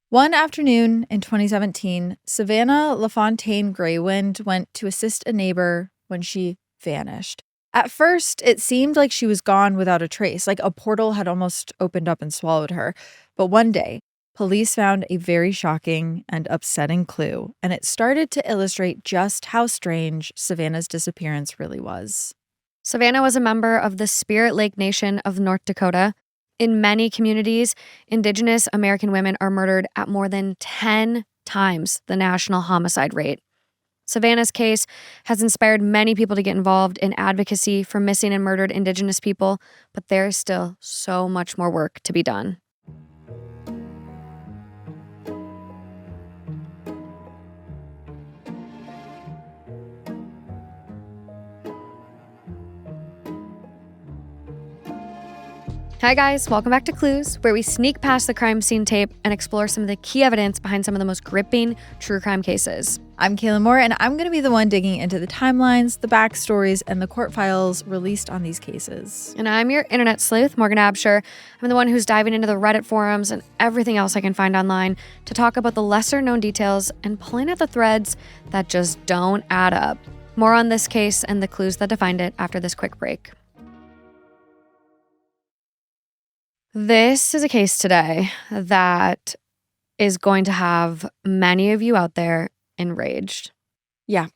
One afternoon in 2017, Savanna LaFontaine-Greywind went to assist a neighbor when she vanished. At first, it seemed like she was gone without a trace, like a portal had almost opened up and swallowed her. But one day, police found a very shocking and upsetting clue, and it started to illustrate just how strange Savanna's disappearance really was. Savanna was a member of the Spirit Lake Nation of North Dakota. In many communities, Indigenous American women are murdered at more than 10 times the national homicide rate. Savanna's case has inspired many people to get involved in advocacy for missing and murdered Indigenous people, but there is still so much more work to be done. Hi guys, welcome back to Clues, where we sneak past the crime scene tape and explore some of the key evidence behind some of the most gripping true crime cases. I'm Kaelyn Moore, and I'm going to be the one digging into the timelines, the backstories, and the court files released on these cases. And I'm your internet sleuth, Morgan Absher. I'm the one who's diving into the Reddit forums and everything else I can find online to talk about the lesser-known details and pulling at the threads that just don't add up. More on this case and the clues that defined it after this quick break. This is a case today that is going to have many of you out there enraged. Yeah.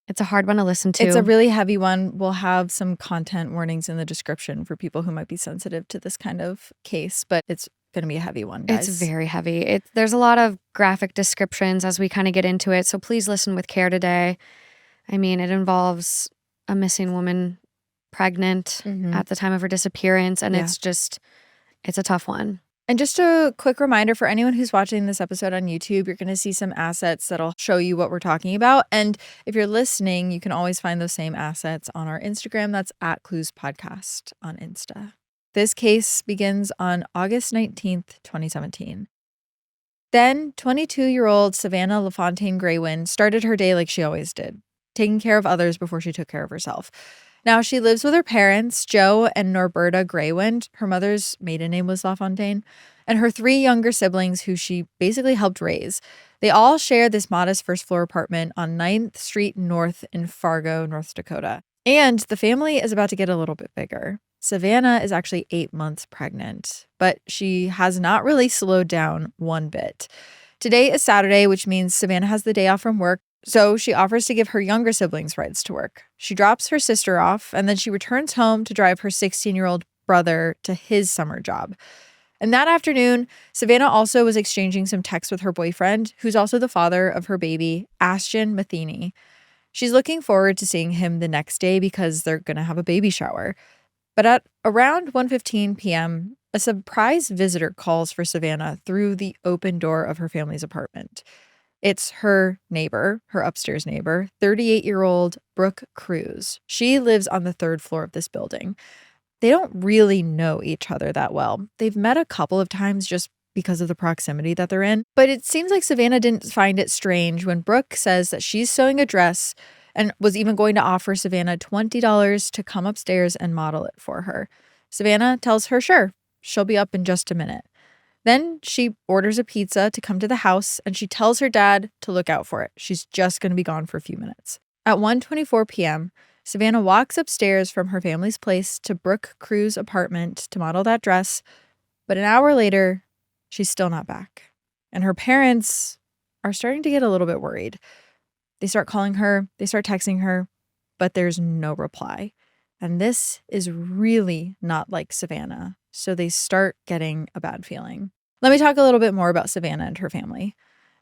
It's a hard one to listen to. It's a really heavy one. We'll have some content warnings in the description for people who might be sensitive to this kind of case, but it's going to be a heavy one, guys. It's very heavy. There's a lot of graphic descriptions as we kind of get into it, so please listen with care today. I mean, it involves a missing woman pregnant at the time of her disappearance, and it's a tough one. And just a quick reminder for anyone who's watching this episode on YouTube, you're going to see some assets that'll show you what we're talking about. And if you're listening, you can always find those same assets on our Instagram. That's @CluesPodcast on Insta. This case begins on August 19th, 2017. Then 22-year-old Savanna LaFontaine-Greywind started her day like she always did, taking care of others before she took care of herself. Now, she lives with her parents, Joe and Norberta Greywind. Her mother's maiden name was LaFontaine, and her 3 younger siblings who she basically helped raise. They all share this modest first-floor apartment on 9th Street North in Fargo, North Dakota. And the family is about to get a little bit bigger. Savanna is actually 8 months pregnant, but she has not really slowed down one bit. Today is Saturday, which means Savanna has the day off from work. So she offers to give her younger siblings rides to work. She drops her sister off, and then she returns home to drive her 16-year-old brother to his summer job. And that afternoon, Savanna also was exchanging some texts with her boyfriend, who's also the father of her baby, Ashton Matheny. She's looking forward to seeing him the next day because they're going to have a baby shower. But at around 1:15 p.m., a surprise visitor calls for Savanna through the open door of her family's apartment. It's her neighbor, her upstairs neighbor, 38-year-old Brooke Cruz. She lives on the 3rd floor of this building. They don't really know each other that well. They've met a couple of times just because of the proximity that they're in. But it seems like Savanna didn't find it strange when Brooke says that she's sewing a dress and was even going to offer Savanna $20 to come upstairs and model it for her. Savanna tells her, sure, she'll be up in just a minute. Then she orders a pizza to come to the house, and she tells her dad to look out for it. She's just going to be gone for a few minutes. At 1:24 p.m., Savanna walks upstairs from her family's place to Brooke Cruz's apartment to model that dress, but an hour later, she's still not back. And her parents are starting to get a little bit worried. They start calling her, they start texting her, but there's no reply. And this is really not like Savanna. So they start getting a bad feeling. Let me talk a little bit more about Savanna and her family.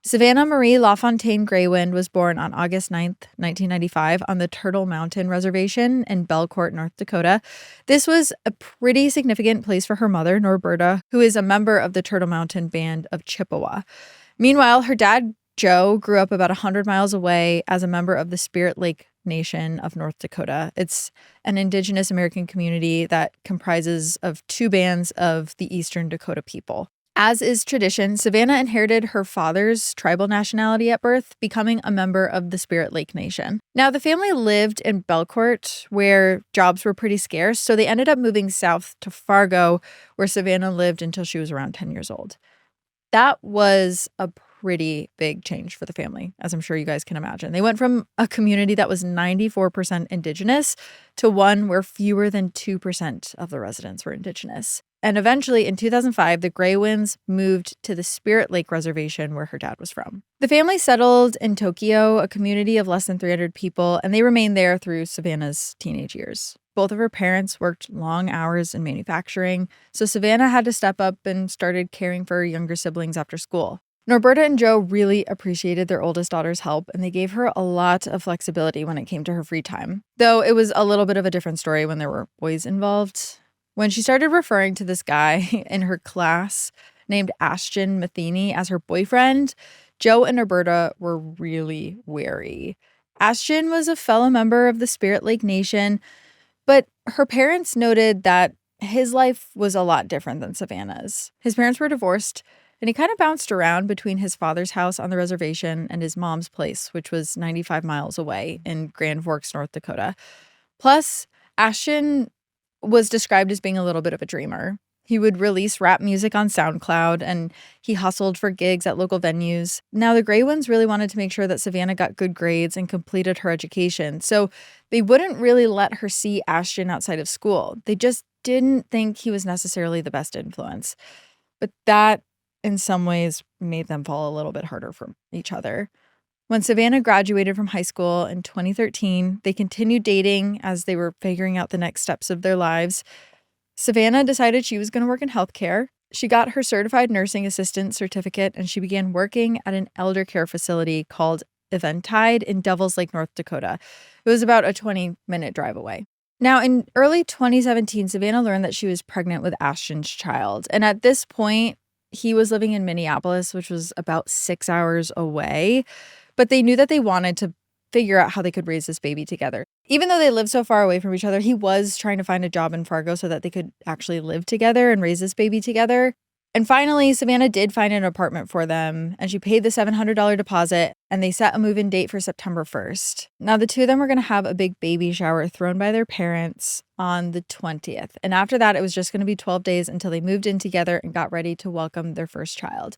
Savanna Marie LaFontaine-Greywind was born on August 9th, 1995 on the Turtle Mountain Reservation in Belcourt, North Dakota. This was a pretty significant place for her mother, Norberta, who is a member of the Turtle Mountain Band of Chippewa. Meanwhile, her dad, Joe, grew up about 100 miles away as a member of the Spirit Lake Nation of North Dakota. It's an Indigenous American community that comprises of 2 bands of the Eastern Dakota people. As is tradition, Savanna inherited her father's tribal nationality at birth, becoming a member of the Spirit Lake Nation. Now, the family lived in Belcourt, where jobs were pretty scarce, so they ended up moving south to Fargo, where Savanna lived until she was around 10 years old. That was a pretty big change for the family, as I'm sure you guys can imagine. They went from a community that was 94% Indigenous to one where fewer than 2% of the residents were Indigenous. And eventually, in 2005, the Greywinds moved to the Spirit Lake Reservation where her dad was from. The family settled in Tokyo, a community of less than 300 people, and they remained there through Savanna's teenage years. Both of her parents worked long hours in manufacturing, so Savanna had to step up and started caring for her younger siblings after school. Norberta and Joe really appreciated their oldest daughter's help, and they gave her a lot of flexibility when it came to her free time. Though it was a little bit of a different story when there were boys involved. When she started referring to this guy in her class named Ashton Matheny as her boyfriend, Joe and Norberta were really wary. Ashton was a fellow member of the Spirit Lake Nation, but her parents noted that his life was a lot different than Savanna's. His parents were divorced, and he kind of bounced around between his father's house on the reservation and his mom's place, which was 95 miles away in Grand Forks, North Dakota. Plus, Ashton was described as being a little bit of a dreamer. He would release rap music on SoundCloud, and he hustled for gigs at local venues. Now, the Greywinds really wanted to make sure that Savanna got good grades and completed her education, so they wouldn't really let her see Ashton outside of school. They just didn't think he was necessarily the best influence. But that, in some ways, made them fall a little bit harder for each other. When Savanna graduated from high school in 2013, they continued dating as they were figuring out the next steps of their lives. Savanna decided she was going to work in healthcare. She got her certified nursing assistant certificate, and she began working at an elder care facility called Eventide in Devils Lake, North Dakota. It was about a 20-minute drive away. Now, in early 2017, Savanna learned that she was pregnant with Ashton's child. And at this point, he was living in Minneapolis, which was about 6 hours away. But they knew that they wanted to figure out how they could raise this baby together. Even though they lived so far away from each other, he was trying to find a job in Fargo so that they could actually live together and raise this baby together. And finally, Savanna did find an apartment for them, and she paid the $700 deposit, and they set a move-in date for September 1st. Now, the two of them were going to have a big baby shower thrown by their parents on the 20th. And after that, it was just going to be 12 days until they moved in together and got ready to welcome their first child.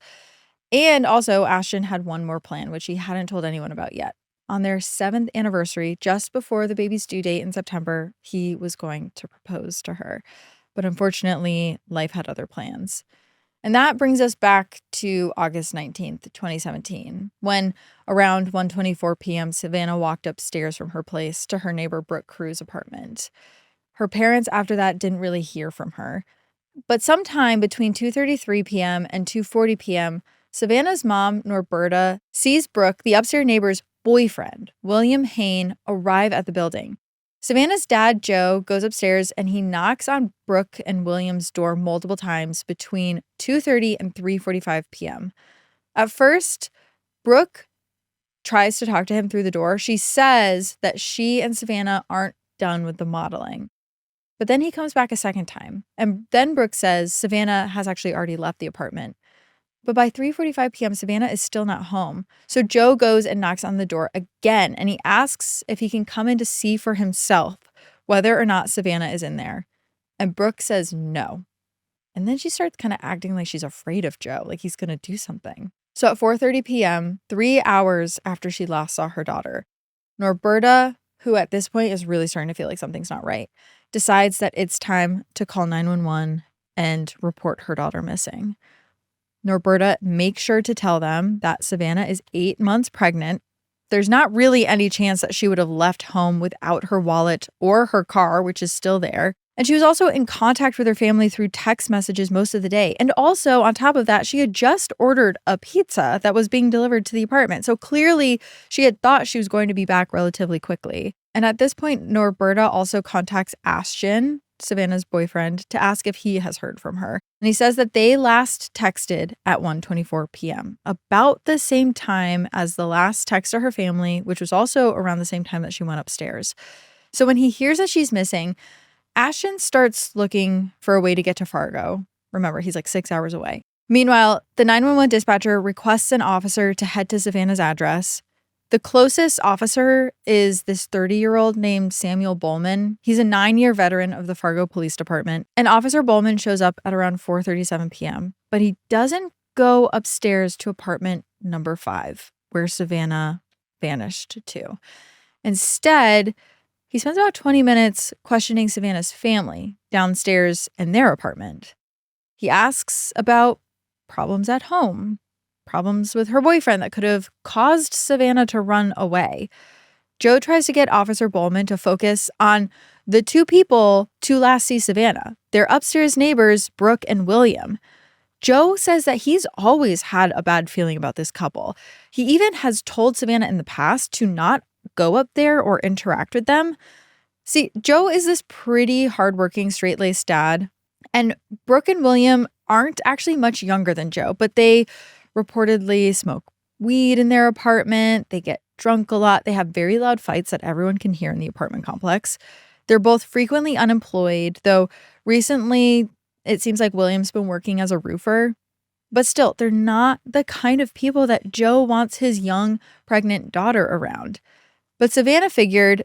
And also, Ashton had one more plan, which he hadn't told anyone about yet. On their 7th anniversary, just before the baby's due date in September, he was going to propose to her. But unfortunately, life had other plans. And that brings us back to August 19th, 2017, when around 1:24 p.m., Savanna walked upstairs from her place to her neighbor Brooke Crew's apartment. Her parents after that didn't really hear from her. But sometime between 2:33 p.m. and 2:40 p.m., Savanna's mom, Norberta, sees Brooke, the upstairs neighbor's boyfriend, William Hoehn, arrive at the building. Savanna's dad, Joe, goes upstairs and he knocks on Brooke and William's door multiple times between 2:30 and 3:45 p.m. At first, Brooke tries to talk to him through the door. She says that she and Savanna aren't done with the modeling. But then he comes back a second time. And then Brooke says Savanna has actually already left the apartment. But by 3:45 p.m., Savanna is still not home. So Joe goes and knocks on the door again, and he asks if he can come in to see for himself whether or not Savanna is in there. And Brooke says no. And then she starts kind of acting like she's afraid of Joe, like he's going to do something. So at 4:30 p.m., 3 hours after she last saw her daughter, Norberta, who at this point is really starting to feel like something's not right, decides that it's time to call 911 and report her daughter missing. Norberta makes sure to tell them that Savanna is 8 months pregnant. There's not really any chance that she would have left home without her wallet or her car, which is still there. And she was also in contact with her family through text messages most of the day. And also, on top of that, she had just ordered a pizza that was being delivered to the apartment. So clearly, she had thought she was going to be back relatively quickly. And at this point, Norberta also contacts Ashton, Savanna's boyfriend, to ask if he has heard from her. And he says that they last texted at 1:24 p.m., about the same time as the last text to her family, which was also around the same time that she went upstairs. So when he hears that she's missing, Ashton starts looking for a way to get to Fargo. Remember, he's like 6 hours away. Meanwhile, the 911 dispatcher requests an officer to head to Savanna's address. The closest officer is this 30-year-old named Samuel Bowman. He's a 9-year veteran of the Fargo Police Department. And Officer Bowman shows up at around 4:37 p.m., but he doesn't go upstairs to apartment number 5, where Savanna vanished to. Instead, he spends about 20 minutes questioning Savanna's family downstairs in their apartment. He asks about problems at home, problems with her boyfriend that could have caused Savanna to run away. Joe tries to get Officer Bowman to focus on the 2 people to last see Savanna, their upstairs neighbors, Brooke and William. Joe says that he's always had a bad feeling about this couple. He even has told Savanna in the past to not go up there or interact with them. See, Joe is this pretty hardworking, straight-laced dad, and Brooke and William aren't actually much younger than Joe, but they reportedly smoke weed in their apartment. They get drunk a lot. They have very loud fights that everyone can hear in the apartment complex. They're both frequently unemployed, though recently it seems like William's been working as a roofer. But still, they're not the kind of people that Joe wants his young, pregnant daughter around. But Savanna figured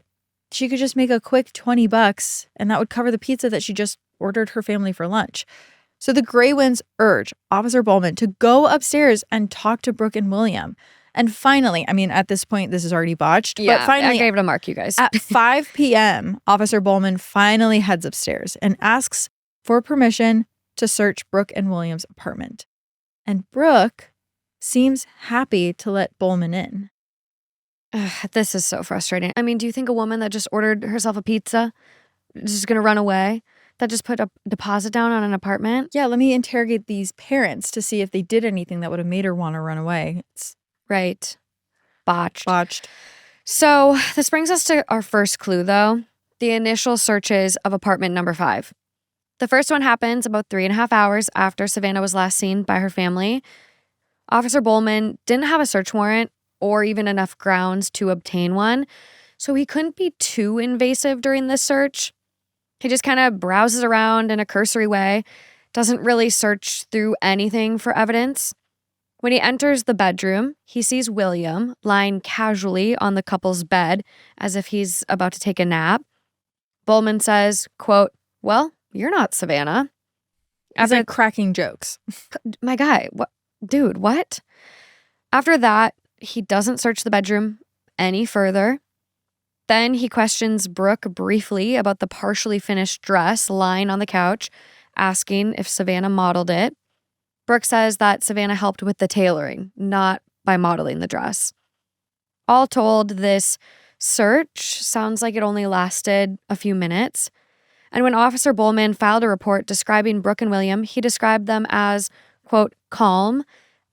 she could just make a quick $20 and that would cover the pizza that she just ordered her family for lunch. So the Greywinds urge Officer Bowman to go upstairs and talk to Brooke and William. And finally, I mean, at this point, this is already botched. Yeah, but finally, I gave it a mark, you guys. At 5 p.m., Officer Bowman finally heads upstairs and asks for permission to search Brooke and William's apartment. And Brooke seems happy to let Bowman in. This is so frustrating. I mean, do you think a woman that just ordered herself a pizza is just going to run away? That just put a deposit down on an apartment? Yeah, let me interrogate these parents to see if they did anything that would have made her want to run away. It's right. Botched. So this brings us to our first clue, though. The initial searches of apartment number 5. The first one happens about 3.5 hours after Savanna was last seen by her family. Officer Bowman didn't have a search warrant or even enough grounds to obtain one, so he couldn't be too invasive during this search. He just kind of browses around in a cursory way, doesn't really search through anything for evidence. When he enters the bedroom, he sees William lying casually on the couple's bed as if he's about to take a nap. Bowman says, quote, "Well, you're not Savanna." He's like cracking jokes. My guy, what? Dude, what? After that, he doesn't search the bedroom any further. Then he questions Brooke briefly about the partially finished dress lying on the couch, asking if Savanna modeled it. Brooke says that Savanna helped with the tailoring, not by modeling the dress. All told, this search sounds like it only lasted a few minutes. And when Officer Bowman filed a report describing Brooke and William, he described them as, quote, calm,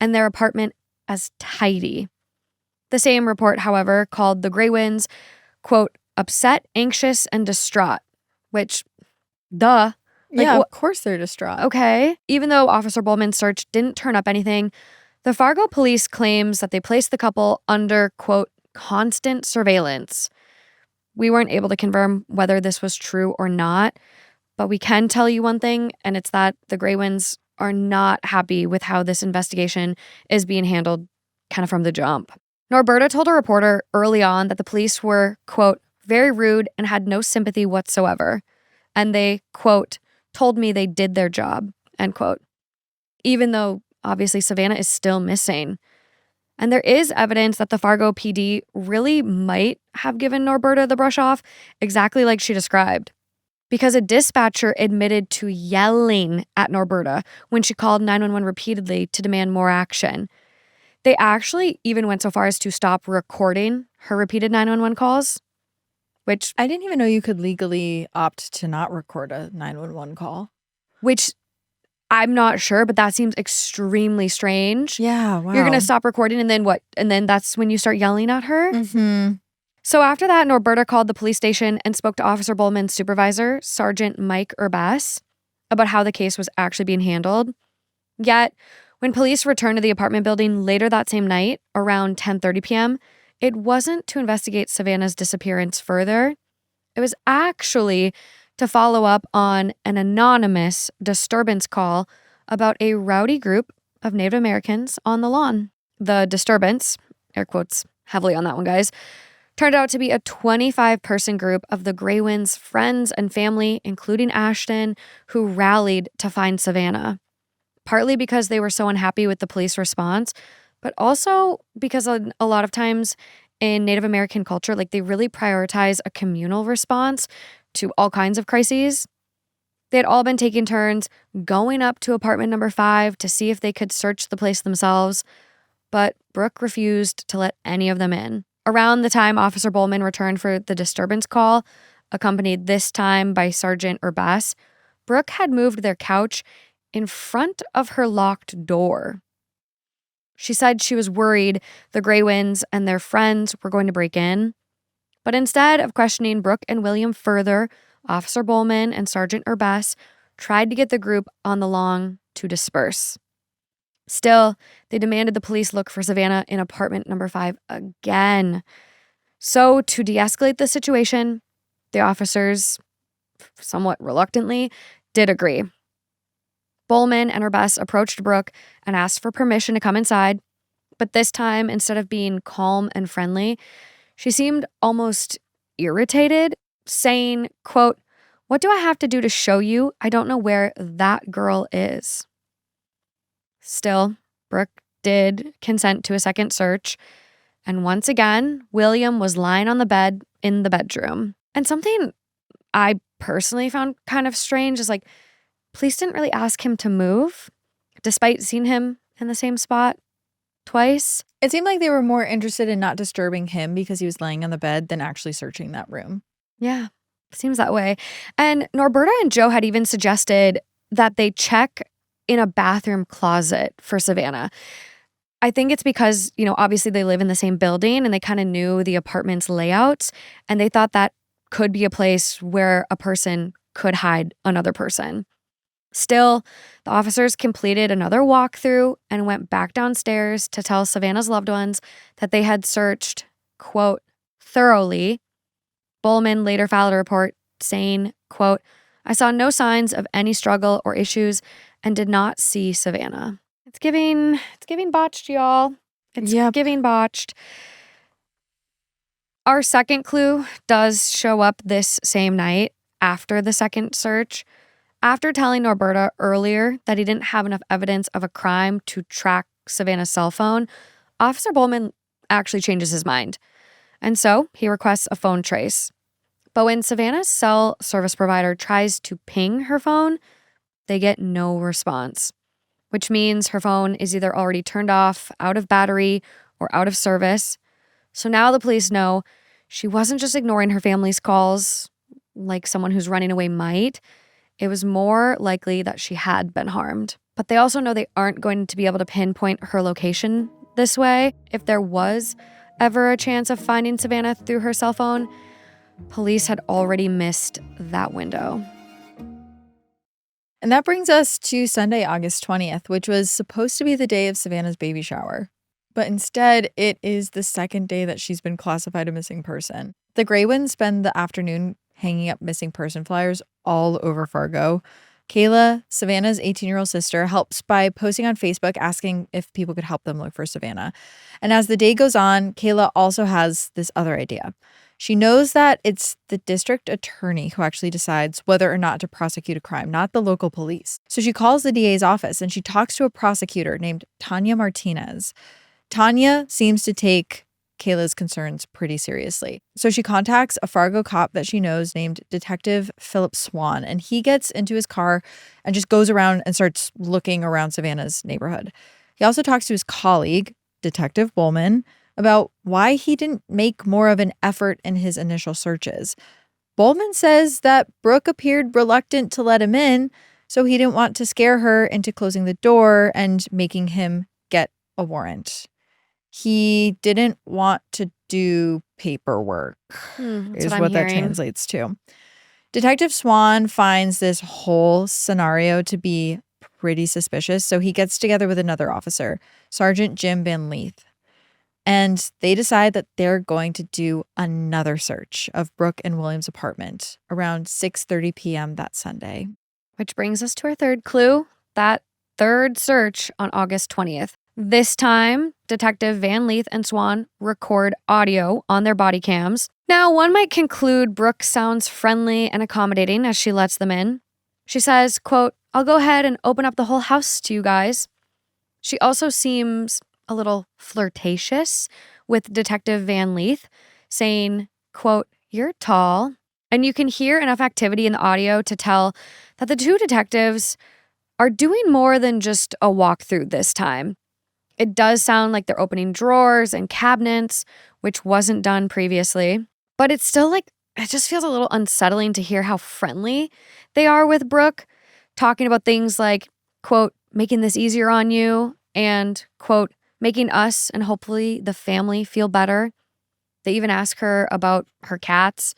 and their apartment as tidy. The same report, however, called the Greywinds, quote, upset, anxious, and distraught, which, duh. Yeah, of course they're distraught. Okay. Even though Officer Bowman's search didn't turn up anything, the Fargo police claims that they placed the couple under, quote, constant surveillance. We weren't able to confirm whether this was true or not, but we can tell you one thing, and it's that the Greywinds are not happy with how this investigation is being handled kind of from the jump. Norberta told a reporter early on that the police were, quote, very rude and had no sympathy whatsoever. And they, quote, told me they did their job, end quote. Even though, obviously, Savanna is still missing. And there is evidence that the Fargo PD really might have given Norberta the brush off, exactly like she described. Because a dispatcher admitted to yelling at Norberta when she called 911 repeatedly to demand more action. They actually even went so far as to stop recording her repeated 911 calls, which... I didn't even know you could legally opt to not record a 911 call. Which I'm not sure, but that seems extremely strange. Yeah, wow. You're going to stop recording and then what? And then that's when you start yelling at her? Mm-hmm. So after that, Norberta called the police station and spoke to Officer Bowman's supervisor, Sergeant Mike Urbas, about how the case was actually being handled. Yet, when police returned to the apartment building later that same night, around 10:30 p.m., it wasn't to investigate Savanna's disappearance further. It was actually to follow up on an anonymous disturbance call about a rowdy group of Native Americans on the lawn. The disturbance, air quotes heavily on that one, guys, turned out to be a 25-person group of the Greywinds' friends and family, including Ashton, who rallied to find Savanna. partly because they were so unhappy with the police response, but also because a lot of times in Native American culture, like they really prioritize a communal response to all kinds of crises. They had all been taking turns going up to apartment number 5 to see if they could search the place themselves, but Brooke refused to let any of them in. Around the time Officer Bowman returned for the disturbance call, accompanied this time by Sergeant Urbas, Brooke had moved their couch in front of her locked door. She said she was worried the Greywinds and their friends were going to break in. But instead of questioning Brooke and William further, Officer Bowman and Sergeant Urbas tried to get the group on the lawn to disperse. Still, they demanded the police look for Savanna in apartment number 5 again. So, to de-escalate the situation, the officers, somewhat reluctantly, did agree. Bowman and Urbas approached Brooke and asked for permission to come inside, but this time, instead of being calm and friendly, she seemed almost irritated, saying, quote, "What do I have to do to show you? I don't know where that girl is." Still, Brooke did consent to a second search, and once again, William was lying on the bed in the bedroom. And something I personally found kind of strange is like, police didn't really ask him to move, despite seeing him in the same spot twice. It seemed like they were more interested in not disturbing him because he was laying on the bed than actually searching that room. Yeah, seems that way. And Norberta and Joe had even suggested that they check in a bathroom closet for Savanna. I think it's because, obviously they live in the same building and they kind of knew the apartment's layouts, and they thought that could be a place where a person could hide another person. Still, the officers completed another walkthrough and went back downstairs to tell Savanna's loved ones that they had searched, quote, thoroughly. Bowman later filed a report saying, quote, "I saw no signs of any struggle or issues and did not see Savanna." It's giving botched, y'all. It's giving botched. Our second clue does show up this same night after the second search. After telling Norberta earlier that he didn't have enough evidence of a crime to track Savanna's cell phone, Officer Bowman actually changes his mind. And so he requests a phone trace. But when Savanna's cell service provider tries to ping her phone, they get no response, which means her phone is either already turned off, out of battery, or out of service. So now the police know she wasn't just ignoring her family's calls like someone who's running away might. It was more likely that she had been harmed. But they also know they aren't going to be able to pinpoint her location this way. If there was ever a chance of finding Savanna through her cell phone, police had already missed that window. And that brings us to Sunday, August 20th, which was supposed to be the day of Savanna's baby shower. But instead, it is the second day that she's been classified a missing person. The Greywinds spend the afternoon hanging up missing person flyers all over Fargo. Kayla, Savanna's 18-year-old sister, helps by posting on Facebook asking if people could help them look for Savanna. And as the day goes on, Kayla also has this other idea. She knows that it's the district attorney who actually decides whether or not to prosecute a crime, not the local police. So she calls the DA's office and she talks to a prosecutor named Tanya Martinez. Tanya seems to take Kayla's concerns pretty seriously. So she contacts a Fargo cop that she knows named Detective Philip Swan, and he gets into his car and just goes around and starts looking around Savanna's neighborhood. He also talks to his colleague, Detective Bowman, about why he didn't make more of an effort in his initial searches. Bowman says that Brooke appeared reluctant to let him in, so he didn't want to scare her into closing the door and making him get a warrant. He didn't want to do paperwork, is what that translates to. Detective Swan finds this whole scenario to be pretty suspicious, so he gets together with another officer, Sergeant Jim Van Leith. And they decide that they're going to do another search of Brooke and William's apartment around 6:30 p.m. that Sunday. Which brings us to our third clue, that third search on August 20th. This time, Detective Van Leith and Swan record audio on their body cams. Now, one might conclude Brooke sounds friendly and accommodating as she lets them in. She says, quote, I'll go ahead and open up the whole house to you guys. She also seems a little flirtatious with Detective Van Leith, saying, quote, "You're tall." And you can hear enough activity in the audio to tell that the two detectives are doing more than just a walkthrough this time. It does sound like they're opening drawers and cabinets, which wasn't done previously. But it's still like, it just feels a little unsettling to hear how friendly they are with Brooke, talking about things like, quote, "making this easier on you," and, quote, "making us and hopefully the family feel better." They even ask her about her cats.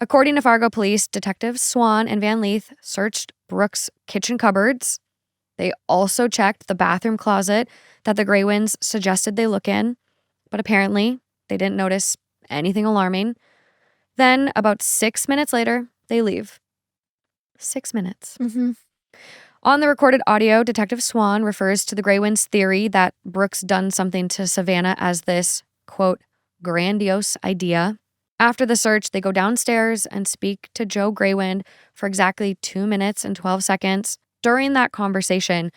According to Fargo police, Detectives Swan and Van Leith searched Brooke's kitchen cupboards. They also checked the bathroom closet that the Greywinds suggested they look in, but apparently they didn't notice anything alarming. Then, about 6 minutes later, they leave. 6 minutes. On the recorded audio, Detective Swan refers to the Greywinds' theory that Brooke's done something to Savanna as this, quote, "grandiose idea." After the search, they go downstairs and speak to Joe Greywind for exactly 2 minutes and 12 seconds. During that conversation,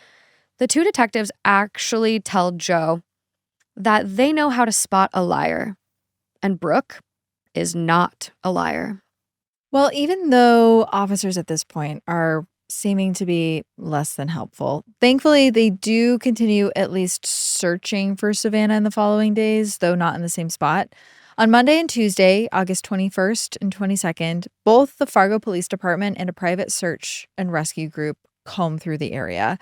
the two detectives actually tell Joe that they know how to spot a liar, and Brooke is not a liar. Well, even though officers at this point are seeming to be less than helpful, thankfully they do continue at least searching for Savanna in the following days, though not in the same spot. On Monday and Tuesday, August 21st and 22nd, both the Fargo Police Department and a private search and rescue group comb through the area.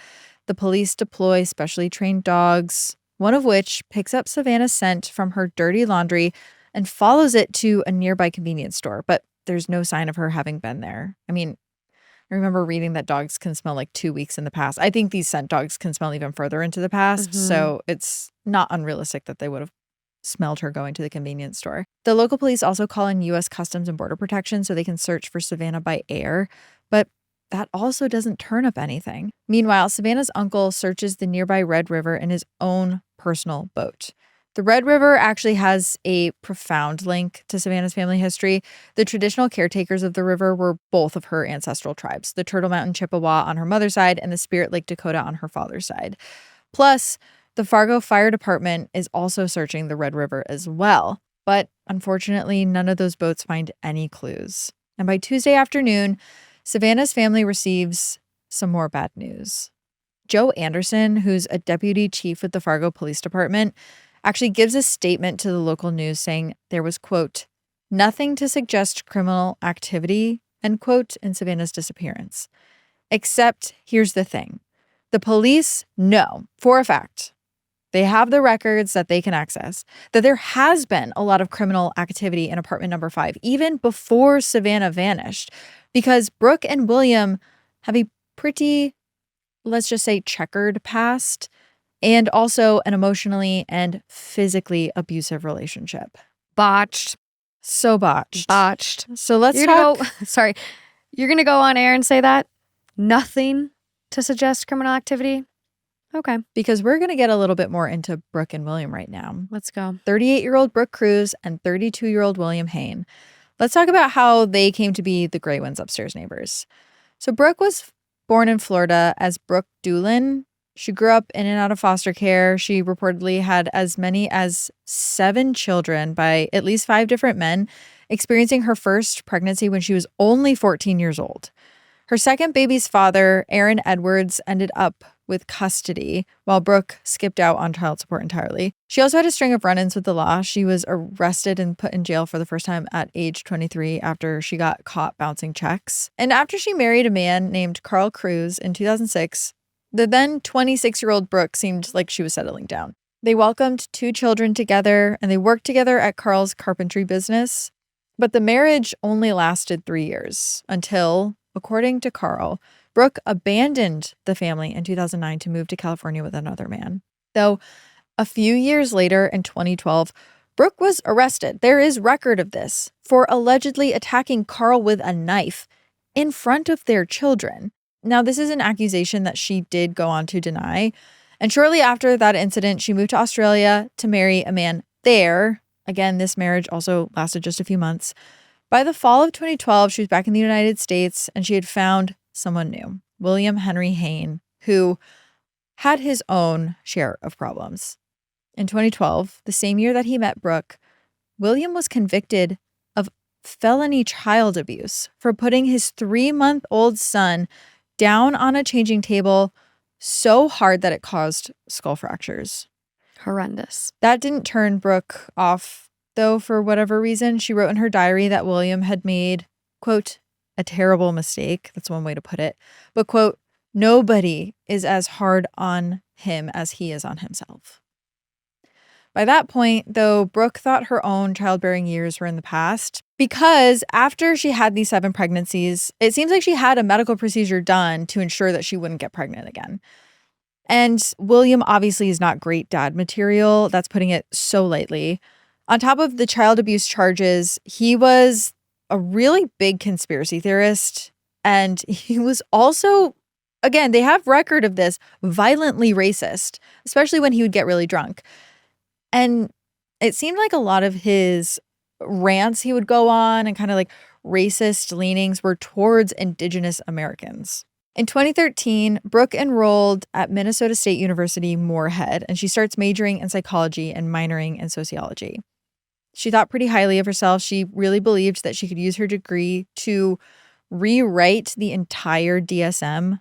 The police deploy specially trained dogs, one of which picks up Savanna's scent from her dirty laundry and follows it to a nearby convenience store, but there's no sign of her having been there. I mean, I remember reading that dogs can smell like 2 weeks in the past. I think these scent dogs can smell even further into the past, so it's not unrealistic that they would have smelled her going to the convenience store. The local police also call in U.S. Customs and Border Protection so they can search for Savanna by air, but that also doesn't turn up anything. Meanwhile, Savanna's uncle searches the nearby Red River in his own personal boat. The Red River actually has a profound link to Savanna's family history. The traditional caretakers of the river were both of her ancestral tribes, the Turtle Mountain Chippewa on her mother's side and the Spirit Lake Dakota on her father's side. Plus, the Fargo Fire Department is also searching the Red River as well. But unfortunately, none of those boats find any clues. And by Tuesday afternoon, Savanna's family receives some more bad news. Joe Anderson, who's a deputy chief with the Fargo Police Department, actually gives a statement to the local news saying there was, quote, "nothing to suggest criminal activity," end quote, in Savanna's disappearance. Except, here's the thing. The police know for a fact, they have the records that they can access, that there has been a lot of criminal activity in apartment number 5, even before Savanna vanished, because Brooke and William have a pretty, let's just say, checkered past, and also an emotionally and physically abusive relationship. Botched. So botched. Botched. So let's You're talk. You're going to go on air and say that? Nothing to suggest criminal activity? Okay. Because we're going to get a little bit more into Brooke and William right now. Let's go. 38-year-old Brooke Cruz and 32-year-old William Hoehn. Let's talk about how they came to be the Greywinds' upstairs neighbors. So Brooke was born in Florida as Brooke Doolin. She grew up in and out of foster care. She reportedly had as many as 7 children by at least 5 different men, experiencing her first pregnancy when she was only 14 years old. Her second baby's father, Aaron Edwards, ended up with custody while Brooke skipped out on child support entirely. She also had a string of run-ins with the law. She was arrested and put in jail for the first time at age 23 after she got caught bouncing checks. And after she married a man named Carl Cruz in 2006, the then 26-year-old Brooke seemed like she was settling down. They welcomed 2 children together and they worked together at Carl's carpentry business. But the marriage only lasted 3 years until, according to Carl, Brooke abandoned the family in 2009 to move to California with another man. Though a few years later in 2012, Brooke was arrested. There is record of this for allegedly attacking Carl with a knife in front of their children. Now, this is an accusation that she did go on to deny. And shortly after that incident, she moved to Australia to marry a man there. Again, this marriage also lasted just a few months. By the fall of 2012, she was back in the United States and she had found someone new. William Henry Hoehn, who had his own share of problems. In 2012, the same year that he met Brooke, William was convicted of felony child abuse for putting his 3-month-old son down on a changing table so hard that it caused skull fractures. Horrendous. That didn't turn Brooke off, though, for whatever reason. She wrote in her diary that William had made, quote, a terrible mistake. That's one way to put it. But, quote, nobody is as hard on him as he is on himself. By that point, though, Brooke thought her own childbearing years were in the past because after she had these 7 pregnancies, it seems like she had a medical procedure done to ensure that she wouldn't get pregnant again. And William obviously is not great dad material. That's putting it so lightly. On top of the child abuse charges, he was a really big conspiracy theorist. And he was also, again, they have record of this, violently racist, especially when he would get really drunk. And it seemed like a lot of his rants he would go on and kind of like racist leanings were towards Indigenous Americans. In 2013, Brooke enrolled at Minnesota State University Moorhead, and she starts majoring in psychology and minoring in sociology. She thought pretty highly of herself. She really believed that she could use her degree to rewrite the entire DSM.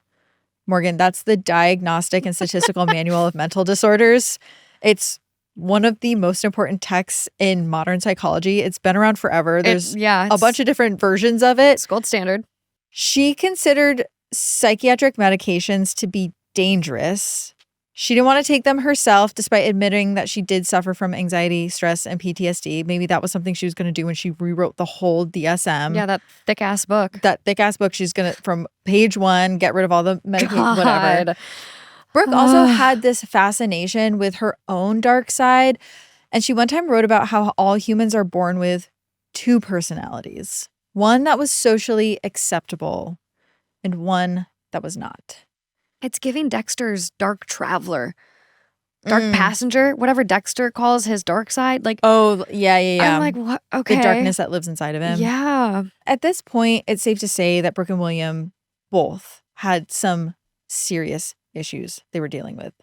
Morgan, that's the Diagnostic and Statistical Manual of Mental Disorders. It's one of the most important texts in modern psychology. It's been around forever. There's a bunch of different versions of it. It's gold standard. She considered psychiatric medications to be dangerous. She didn't want to take them herself, despite admitting that she did suffer from anxiety, stress, and PTSD. Maybe that was something she was going to do when she rewrote the whole DSM. Yeah, that thick-ass book. She's going to, from page 1, get rid of all the medication, whatever. Brooke also had this fascination with her own dark side. And she one time wrote about how all humans are born with 2 personalities. One that was socially acceptable and one that was not. It's giving Dexter's dark traveler, dark passenger, whatever Dexter calls his dark side. Like, oh, yeah. I'm like, what? Okay. The darkness that lives inside of him. Yeah. At this point, it's safe to say that Brooke and William both had some serious issues they were dealing with.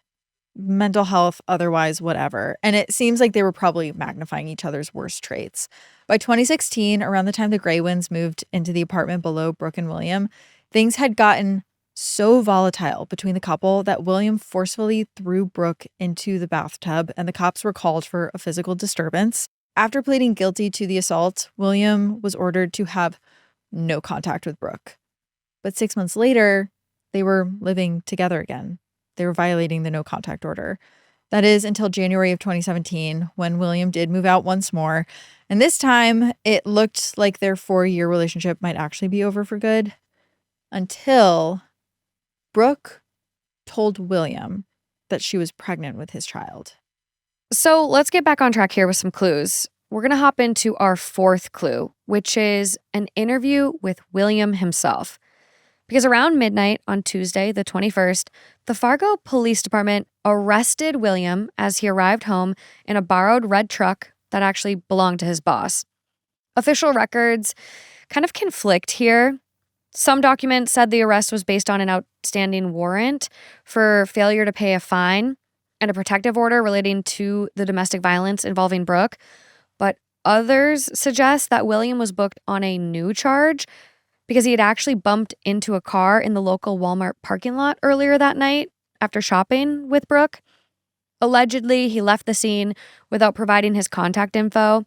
Mental health, otherwise, whatever. And it seems like they were probably magnifying each other's worst traits. By 2016, around the time the Greywinds moved into the apartment below Brooke and William, things had gotten so volatile between the couple that William forcefully threw Brooke into the bathtub, and the cops were called for a physical disturbance. After pleading guilty to the assault, William was ordered to have no contact with Brooke. But 6 months later, they were living together again. They were violating the no contact order. That is until January of 2017, when William did move out once more. And this time, it looked like their 4-year relationship might actually be over for good. Until Brooke told William that she was pregnant with his child. So let's get back on track here with some clues. We're going to hop into our 4th clue, which is an interview with William himself. Because around midnight on Tuesday, the 21st, the Fargo Police Department arrested William as he arrived home in a borrowed red truck that actually belonged to his boss. Official records kind of conflict here. Some documents said the arrest was based on an outstanding warrant for failure to pay a fine and a protective order relating to the domestic violence involving Brooke. But others suggest that William was booked on a new charge because he had actually bumped into a car in the local Walmart parking lot earlier that night after shopping with Brooke. Allegedly, he left the scene without providing his contact info,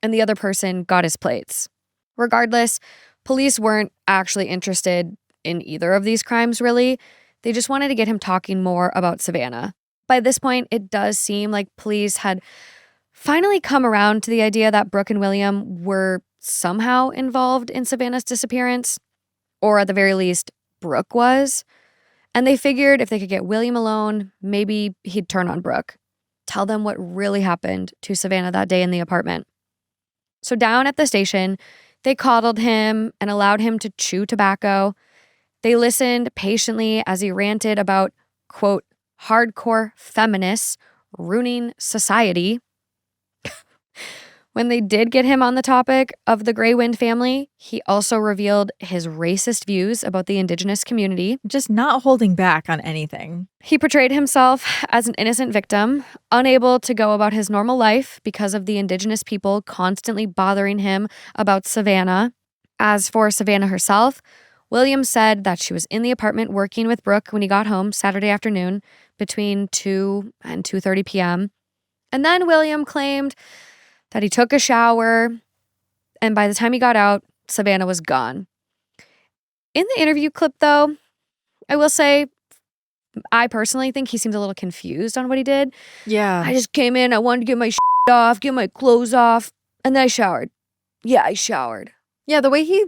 and the other person got his plates. Regardless, police weren't actually interested in either of these crimes, really. They just wanted to get him talking more about Savanna. By this point, it does seem like police had finally come around to the idea that Brooke and William were somehow involved in Savanna's disappearance, or at the very least, Brooke was. And they figured if they could get William alone, maybe he'd turn on Brooke, tell them what really happened to Savanna that day in the apartment. So down at the station, they coddled him and allowed him to chew tobacco. They listened patiently as he ranted about, quote, hardcore feminists ruining society. When they did get him on the topic of the Greywind family, he also revealed his racist views about the Indigenous community. Just not holding back on anything. He portrayed himself as an innocent victim, unable to go about his normal life because of the Indigenous people constantly bothering him about Savanna. As for Savanna herself, William said that she was in the apartment working with Brooke when he got home Saturday afternoon between 2 and 2:30 p.m. And then William claimed that he took a shower, and by the time he got out, Savanna was gone. In the interview clip, though, I will say, I personally think he seemed a little confused on what he did. Yeah. I just came in, I wanted to get my off, get my clothes off, and then I showered. Yeah, I showered. Yeah, the way he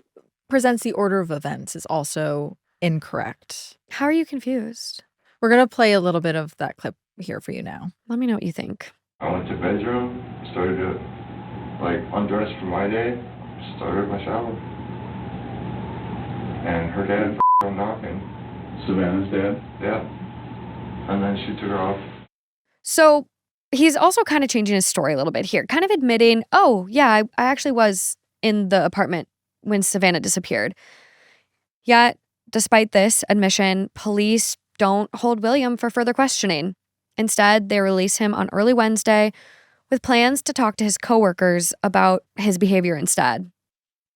presents the order of events is also incorrect. How are you confused? We're going to play a little bit of that clip here for you now. Let me know what you think. I went to bedroom, started to undress for my day, started my shower. And her dad knocking. Savannah's dad? Yeah. And then she took her off. So he's also kind of changing his story a little bit here, kind of admitting, oh, yeah, I actually was in the apartment when Savanna disappeared. Yet, despite this admission, police don't hold William for further questioning. Instead, they release him on early Wednesday with plans to talk to his coworkers about his behavior instead.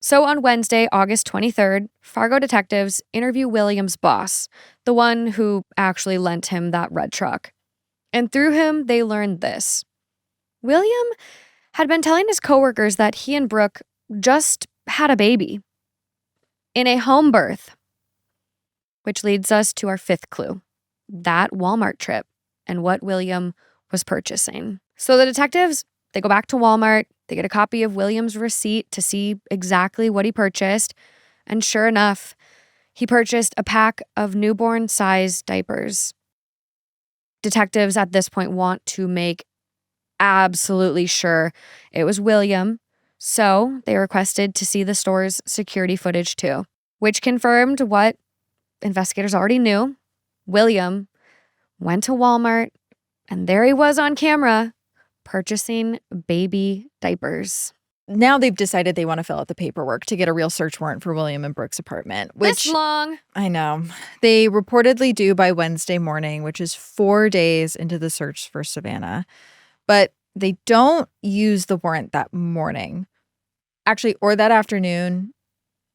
So on Wednesday, August 23rd, Fargo detectives interview William's boss, the one who actually lent him that red truck. And through him, they learned this. William had been telling his coworkers that he and Brooke just had a baby in a home birth. Which leads us to our fifth clue, that Walmart trip and what William was purchasing. So the detectives, they go back to Walmart, they get a copy of William's receipt to see exactly what he purchased, and sure enough, he purchased a pack of newborn-size diapers. Detectives at this point want to make absolutely sure it was William, so they requested to see the store's security footage too, which confirmed what investigators already knew. William went to Walmart, and there he was on camera purchasing baby diapers. Now they've decided they want to fill out the paperwork to get a real search warrant for William and Brooke's apartment. Which, this long. I know. They reportedly do by Wednesday morning, which is 4 days into the search for Savanna. But they don't use the warrant that morning. Actually, or that afternoon,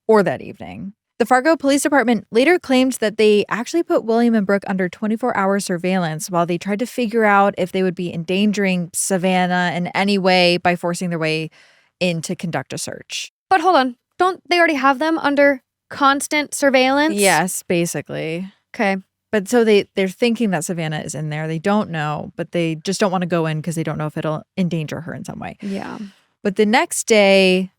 or that evening. The Fargo Police Department later claimed that they actually put William and Brooke under 24-hour surveillance while they tried to figure out if they would be endangering Savanna in any way by forcing their way in to conduct a search. But hold on, don't they already have them under constant surveillance? Yes, basically. Okay. But so they're thinking that Savanna is in there. They don't know, but they just don't want to go in because they don't know if it'll endanger her in some way. Yeah. But the next day,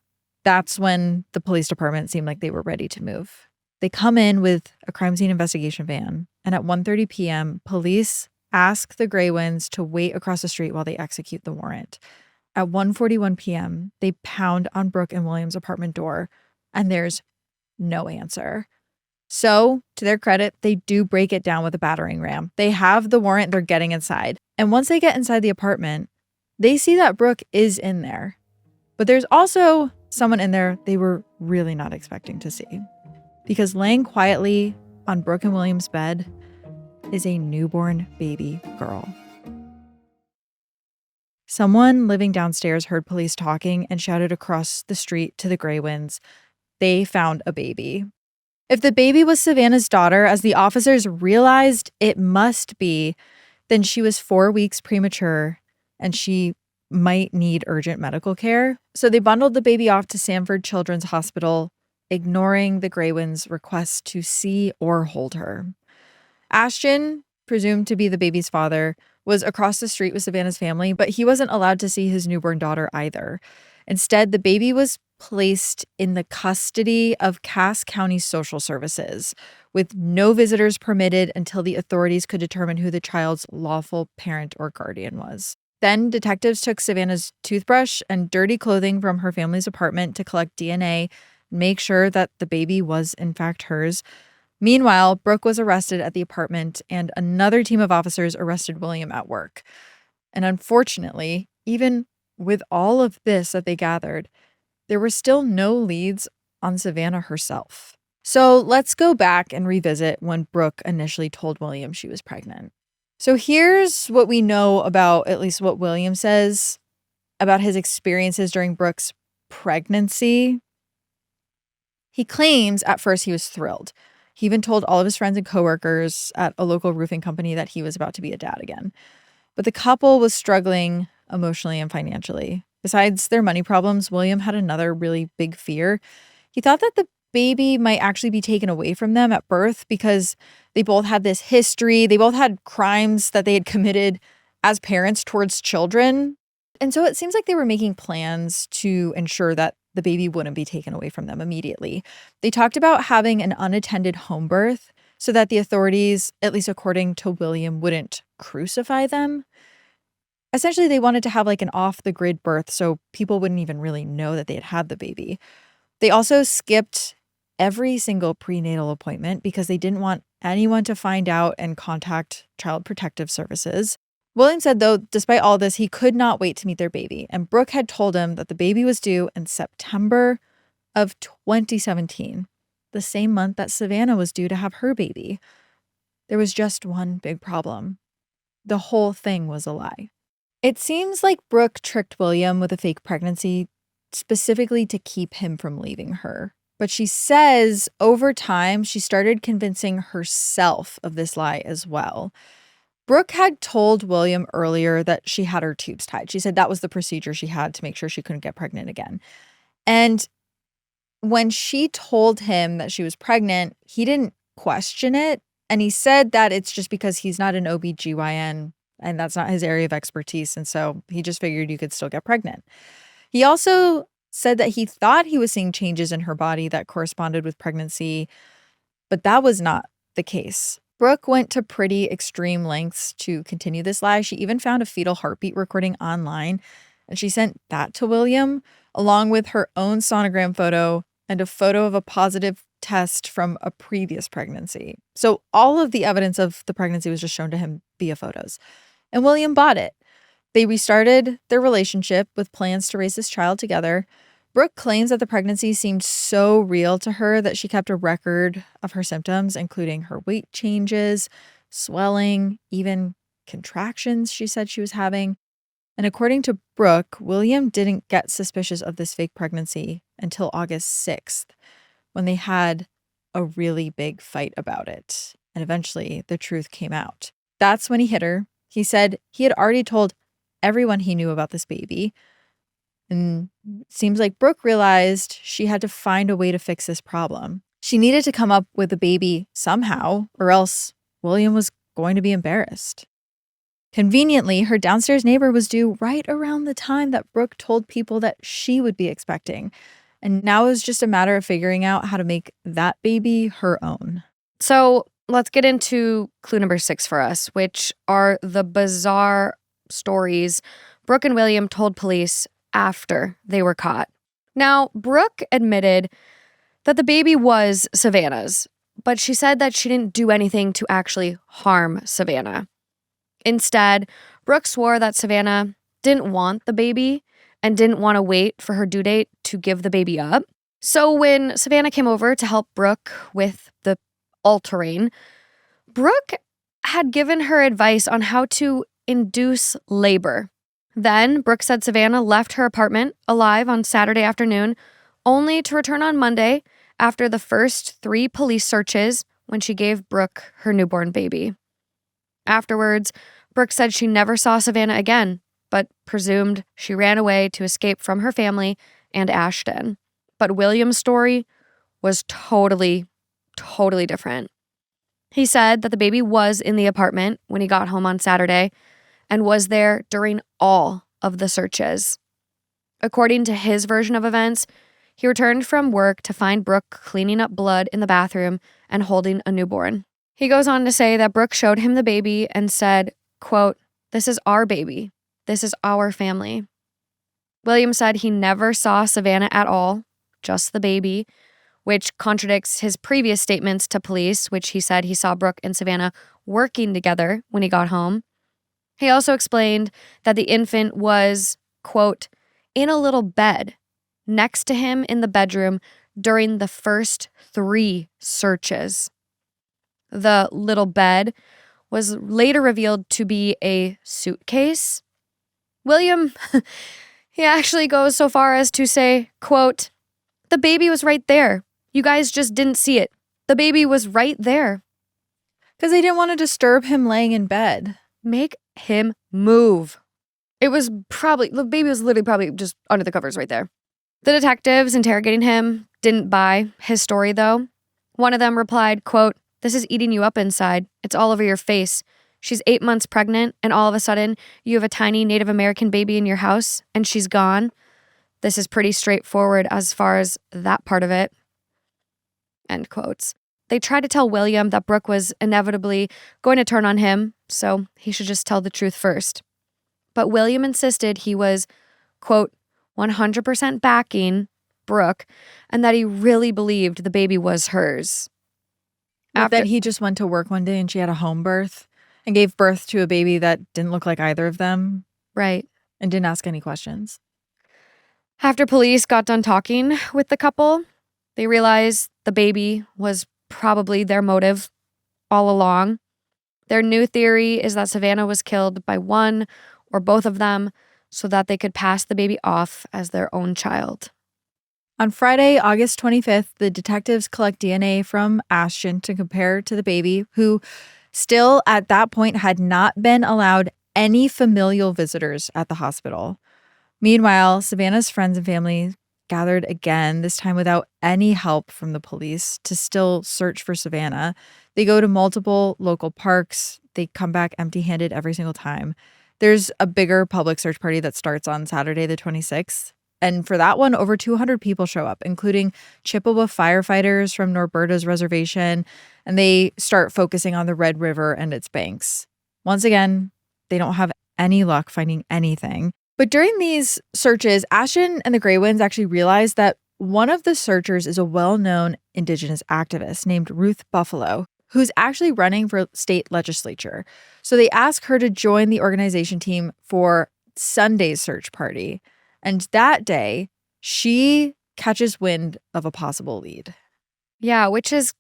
that's when the police department seemed like they were ready to move. They come in with a crime scene investigation van, and at 1:30 p.m., police ask the Greywinds to wait across the street while they execute the warrant. At 1:41 p.m., they pound on Brooke and William's apartment door, and there's no answer. So, to their credit, they do break it down with a battering ram. They have the warrant, they're getting inside. And once they get inside the apartment, they see that Brooke is in there. But there's also someone in there they were really not expecting to see. Because laying quietly on Brooke and William's bed is a newborn baby girl. Someone living downstairs heard police talking and shouted across the street to the Greywinds, they found a baby. If the baby was Savanna's daughter, as the officers realized it must be, then she was 4 weeks premature and she might need urgent medical care. So they bundled the baby off to Sanford Children's Hospital, ignoring the Greywinds' request to see or hold her. Ashton, presumed to be the baby's father, was across the street with Savanna's family, but he wasn't allowed to see his newborn daughter either. Instead, the baby was placed in the custody of Cass County Social Services, with no visitors permitted until the authorities could determine who the child's lawful parent or guardian was. Then detectives took Savanna's toothbrush and dirty clothing from her family's apartment to collect DNA and make sure that the baby was in fact hers. Meanwhile, Brooke was arrested at the apartment and another team of officers arrested William at work. And unfortunately, even with all of this that they gathered, there were still no leads on Savanna herself. So let's go back and revisit when Brooke initially told William she was pregnant. So here's what we know about, at least what William says, about his experiences during Brooke's pregnancy. He claims at first he was thrilled. He even told all of his friends and coworkers at a local roofing company that he was about to be a dad again. But the couple was struggling emotionally and financially. Besides their money problems, William had another really big fear. He thought that the baby might actually be taken away from them at birth because they both had this history. They both had crimes that they had committed as parents towards children. And so it seems like they were making plans to ensure that the baby wouldn't be taken away from them immediately. They talked about having an unattended home birth so that the authorities, at least according to William, wouldn't crucify them. Essentially, they wanted to have like an off-the-grid birth so people wouldn't even really know that they had had the baby. They also skipped every single prenatal appointment because they didn't want anyone to find out and contact Child Protective Services. William said, though, despite all this, he could not wait to meet their baby. And Brooke had told him that the baby was due in September of 2017, the same month that Savanna was due to have her baby. There was just one big problem. The whole thing was a lie. It seems like Brooke tricked William with a fake pregnancy specifically to keep him from leaving her. But she says over time, she started convincing herself of this lie as well. Brooke had told William earlier that she had her tubes tied. She said that was the procedure she had to make sure she couldn't get pregnant again. And when she told him that she was pregnant, he didn't question it. And he said that it's just because he's not an OBGYN and that's not his area of expertise. And so he just figured you could still get pregnant. He also said that he thought he was seeing changes in her body that corresponded with pregnancy, but that was not the case. Brooke went to pretty extreme lengths to continue this lie. She even found a fetal heartbeat recording online, and she sent that to William, along with her own sonogram photo and a photo of a positive test from a previous pregnancy. So all of the evidence of the pregnancy was just shown to him via photos. And William bought it. They restarted their relationship with plans to raise this child together. Brooke claims that the pregnancy seemed so real to her that she kept a record of her symptoms, including her weight changes, swelling, even contractions she said she was having. And according to Brooke, William didn't get suspicious of this fake pregnancy until August 6th, when they had a really big fight about it. And eventually the truth came out. That's when he hit her. He said he had already told everyone he knew about this baby. And it seems like Brooke realized she had to find a way to fix this problem. She needed to come up with a baby somehow, or else William was going to be embarrassed. Conveniently, her downstairs neighbor was due right around the time that Brooke told people that she would be expecting. And now it was just a matter of figuring out how to make that baby her own. So let's get into clue number 6 for us, which are the bizarre stories Brooke and William told police after they were caught. Now, Brooke admitted that the baby was Savanna's, but she said that she didn't do anything to actually harm Savanna. Instead, Brooke swore that Savanna didn't want the baby and didn't want to wait for her due date to give the baby up. So when Savanna came over to help Brooke with the all-terrain, Brooke had given her advice on how to induce labor. Then Brooke said Savanna left her apartment alive on Saturday afternoon, only to return on Monday after the first 3 police searches when she gave Brooke her newborn baby. Afterwards, Brooke said she never saw Savanna again, but presumed she ran away to escape from her family and Ashton. But William's story was totally different. He said that the baby was in the apartment when he got home on Saturday and was there during all of the searches. According to his version of events, he returned from work to find Brooke cleaning up blood in the bathroom and holding a newborn. He goes on to say that Brooke showed him the baby and said, quote, "This is our baby. This is our family." William said he never saw Savanna at all, just the baby, which contradicts his previous statements to police, which he said he saw Brooke and Savanna working together when he got home. He also explained that the infant was, quote, in a little bed next to him in the bedroom during the first 3 searches. The little bed was later revealed to be a suitcase. William, he actually goes so far as to say, quote, the baby was right there. You guys just didn't see it. The baby was right there. Because they didn't want to disturb him laying in bed. Make him move. The baby was literally probably just under the covers right there. The detectives interrogating him didn't buy his story, though. One of them replied, quote, this is eating you up inside. It's all over your face. She's 8 months pregnant, and all of a sudden, you have a tiny Native American baby in your house, and she's gone. This is pretty straightforward as far as that part of it. End quotes. They tried to tell William that Brooke was inevitably going to turn on him, so he should just tell the truth first. But William insisted he was, quote, 100% backing Brooke, and that he really believed the baby was hers. That he just went to work one day and she had a home birth and gave birth to a baby that didn't look like either of them. Right. And didn't ask any questions. After police got done talking with the couple, they realized the baby was probably their motive all along. Their new theory is that Savanna was killed by one or both of them so that they could pass the baby off as their own child. On Friday, August 25th, the detectives collect DNA from Ashton to compare to the baby, who still at that point had not been allowed any familial visitors at the hospital. Meanwhile, Savanna's friends and family gathered again, this time without any help from the police, to still search for Savanna. They go to multiple local parks. They come back empty-handed every single time. There's a bigger public search party that starts on Saturday the 26th. And for that one, over 200 people show up, including Chippewa firefighters from Norberta's reservation, and they start focusing on the Red River and its banks. Once again, they don't have any luck finding anything. But during these searches, Ashton and the Greywinds actually realize that one of the searchers is a well-known Indigenous activist named Ruth Buffalo, who's actually running for state legislature. So they ask her to join the organization team for Sunday's search party. And that day, she catches wind of a possible lead. Yeah, which is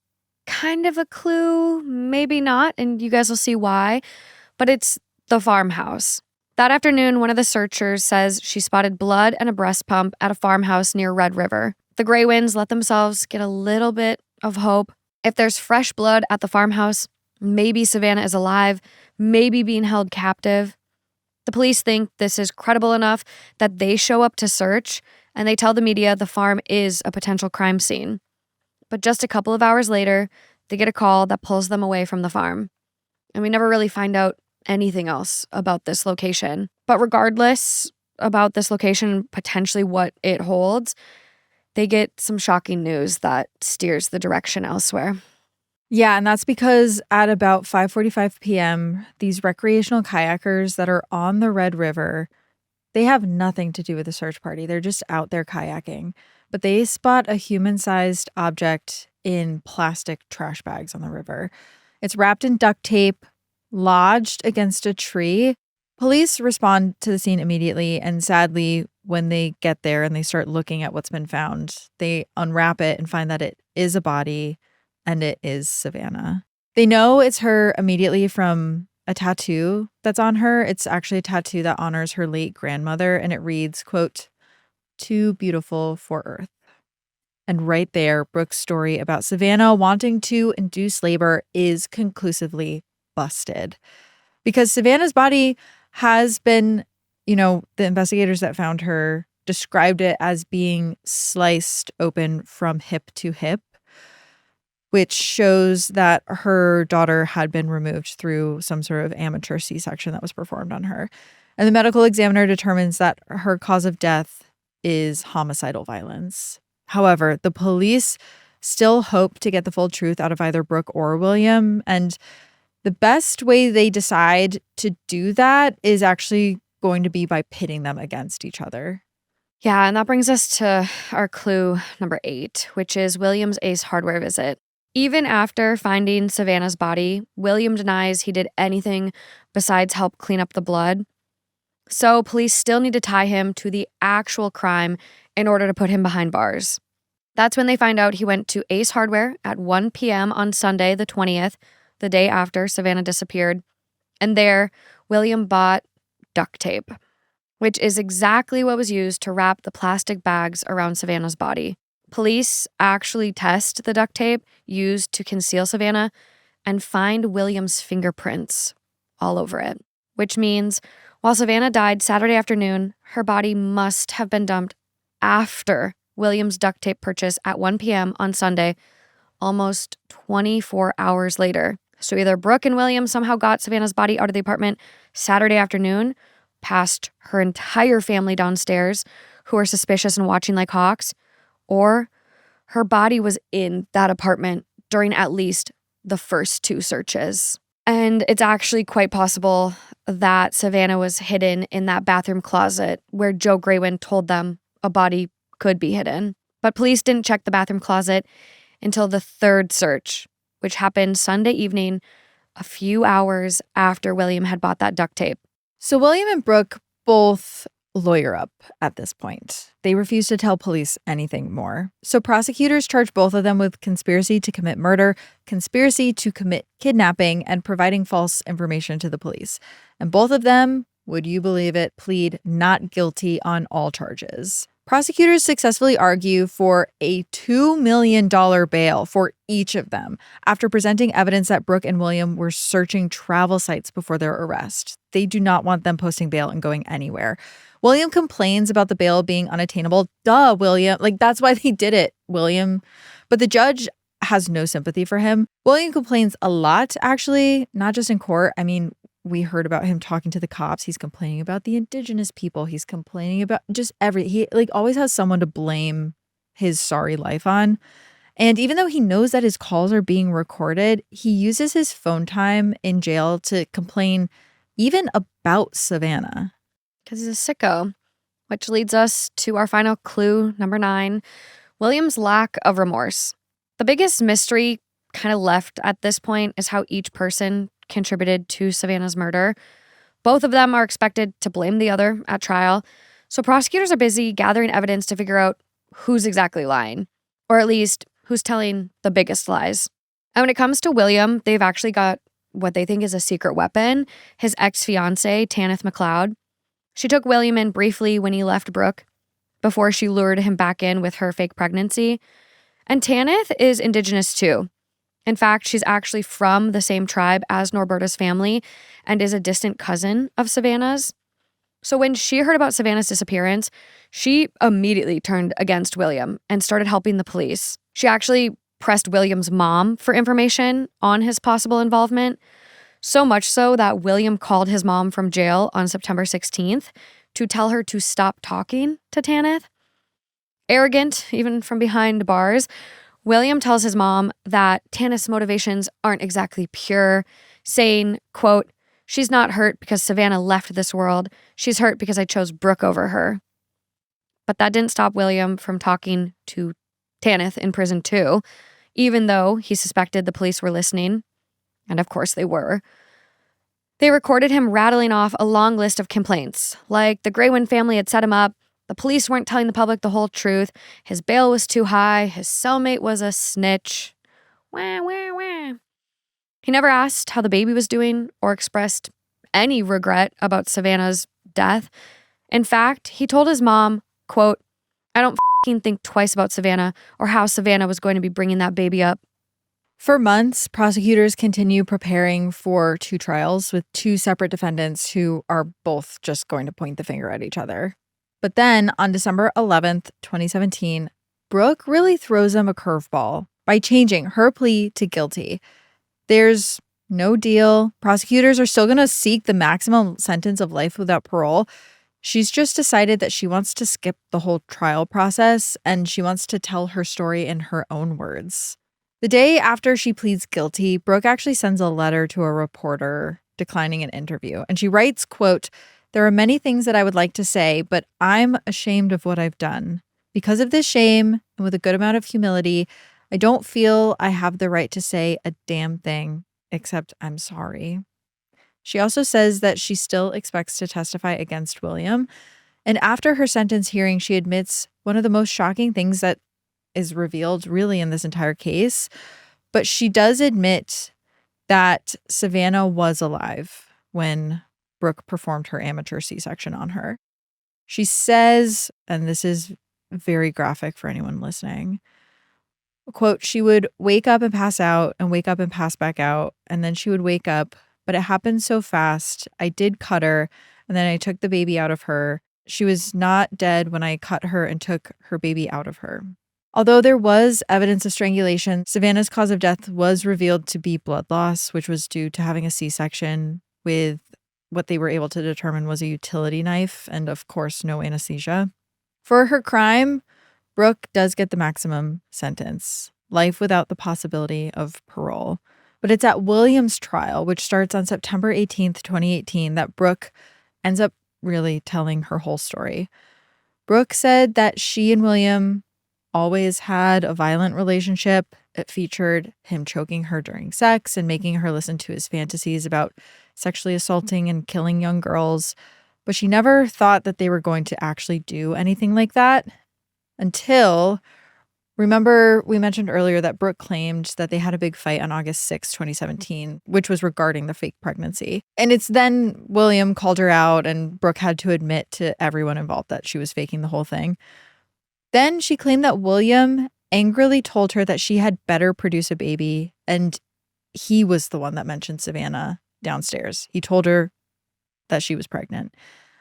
kind of a clue, maybe not, and you guys will see why. But it's the farmhouse. That afternoon, one of the searchers says she spotted blood and a breast pump at a farmhouse near Red River. The Greywinds let themselves get a little bit of hope. If there's fresh blood at the farmhouse, maybe Savanna is alive, maybe being held captive. The police think this is credible enough that they show up to search, and they tell the media the farm is a potential crime scene. But just a couple of hours later, they get a call that pulls them away from the farm. And we never really find out anything else about this location. But regardless about this location, potentially what it holds, they get some shocking news that steers the direction elsewhere. Yeah, and that's because at about 5:45 p.m., these recreational kayakers that are on the Red River, they have nothing to do with the search party. They're just out there kayaking. But they spot a human-sized object in plastic trash bags on the river. It's wrapped in duct tape, lodged against a tree. Police respond to the scene immediately, and sadly, when they get there and they start looking at what's been found, they unwrap it and find that it is a body. And it is Savanna. They know it's her immediately from a tattoo that's on her. It's actually a tattoo that honors her late grandmother, and it reads, quote, "Too beautiful for earth." And right there, Brooke's story about Savanna wanting to induce labor is conclusively busted. Because Savanna's body has been, the investigators that found her described it as being sliced open from hip to hip, which shows that her daughter had been removed through some sort of amateur C-section that was performed on her. And the medical examiner determines that her cause of death is homicidal violence. However, the police still hope to get the full truth out of either Brooke or William. And the best way they decide to do that is actually going to be by pitting them against each other. Yeah, and that brings us to our clue number 8, which is William's Ace Hardware visit. Even after finding Savanna's body, William denies he did anything besides help clean up the blood. So police still need to tie him to the actual crime in order to put him behind bars. That's when they find out he went to Ace Hardware at 1 p.m. on Sunday, the 20th, the day after Savanna disappeared. And there, William bought duct tape, which is exactly what was used to wrap the plastic bags around Savanna's body. Police actually test the duct tape used to conceal Savanna and find William's fingerprints all over it, which means while Savanna died Saturday afternoon, her body must have been dumped after William's duct tape purchase at 1 p.m. on Sunday, almost 24 hours later. So either Brooke and William somehow got Savanna's body out of the apartment Saturday afternoon, past her entire family downstairs, who are suspicious and watching like hawks, or her body was in that apartment during at least the first 2 searches. And it's actually quite possible that Savanna was hidden in that bathroom closet where Joe Greywind told them a body could be hidden. But police didn't check the bathroom closet until the 3rd search, which happened Sunday evening, a few hours after William had bought that duct tape. So William and Brooke both lawyer up at this point. They refuse to tell police anything more. So prosecutors charge both of them with conspiracy to commit murder, conspiracy to commit kidnapping, and providing false information to the police. And both of them, would you believe it, plead not guilty on all charges. Prosecutors successfully argue for a $2 million bail for each of them after presenting evidence that Brooke and William were searching travel sites before their arrest. They do not want them posting bail and going anywhere. William complains about the bail being unattainable. Duh, William. Like, that's why they did it, William. But the judge has no sympathy for him. William complains a lot, actually, not just in court. I mean, we heard about him talking to the cops. He's complaining about the Indigenous people. He's complaining about just he always has someone to blame his sorry life on. And even though he knows that his calls are being recorded, he uses his phone time in jail to complain even about Savanna. Because he's a sicko, which leads us to our final clue, number 9, William's lack of remorse. The biggest mystery kind of left at this point is how each person contributed to Savanna's murder. Both of them are expected to blame the other at trial, so prosecutors are busy gathering evidence to figure out who's exactly lying, or at least who's telling the biggest lies. And when it comes to William, they've actually got what they think is a secret weapon, his ex-fiancée, Tanith McLeod. She took William in briefly when he left Brooke before she lured him back in with her fake pregnancy. And Tanith is Indigenous too. In fact, she's actually from the same tribe as Norberta's family and is a distant cousin of Savanna's. So when she heard about Savanna's disappearance, she immediately turned against William and started helping the police. She actually pressed William's mom for information on his possible involvement, so much so that William called his mom from jail on September 16th to tell her to stop talking to Tanith. Arrogant, even from behind bars, William tells his mom that Tanith's motivations aren't exactly pure, saying, quote, "She's not hurt because Savanna left this world. She's hurt because I chose Brooke over her." But that didn't stop William from talking to Tanith in prison too, even though he suspected the police were listening. And of course they were. They recorded him rattling off a long list of complaints, like the Greywind family had set him up, the police weren't telling the public the whole truth, his bail was too high, his cellmate was a snitch. Wah, wah, wah. He never asked how the baby was doing or expressed any regret about Savanna's death. In fact, he told his mom, quote, "I don't f***ing think twice about Savanna or how Savanna was going to be bringing that baby up." For months, prosecutors continue preparing for 2 trials with 2 separate defendants who are both just going to point the finger at each other. But then on December 11th, 2017, Brooke really throws them a curveball by changing her plea to guilty. There's no deal. Prosecutors are still going to seek the maximum sentence of life without parole. She's just decided that she wants to skip the whole trial process and she wants to tell her story in her own words. The day after she pleads guilty, Brooke actually sends a letter to a reporter declining an interview. And she writes, quote, "There are many things that I would like to say, but I'm ashamed of what I've done. Because of this shame and with a good amount of humility, I don't feel I have the right to say a damn thing except I'm sorry." She also says that she still expects to testify against William. And after her sentence hearing, she admits one of the most shocking things that is revealed really in this entire case. But she does admit that Savanna was alive when Brooke performed her amateur C-section on her. She says, and this is very graphic for anyone listening, quote, she would wake up and pass out and wake up and pass back out. And then she would wake up, but it happened so fast. I did cut her and then I took the baby out of her. She was not dead when I cut her and took her baby out of her. Although there was evidence of strangulation, Savanna's cause of death was revealed to be blood loss, which was due to having a C-section with what they were able to determine was a utility knife and, of course, no anesthesia. For her crime, Brooke does get the maximum sentence, life without the possibility of parole. But it's at William's trial, which starts on September 18th, 2018, that Brooke ends up really telling her whole story. Brooke said that she and William always had a violent relationship. It featured him choking her during sex and making her listen to his fantasies about sexually assaulting and killing young girls. But she never thought that they were going to actually do anything like that until, remember, we mentioned earlier that Brooke claimed that they had a big fight on August 6, 2017, which was regarding the fake pregnancy. And it's then William called her out and Brooke had to admit to everyone involved that she was faking the whole thing. Then she claimed that William angrily told her that she had better produce a baby, and he was the one that mentioned Savanna downstairs. He told her that she was pregnant.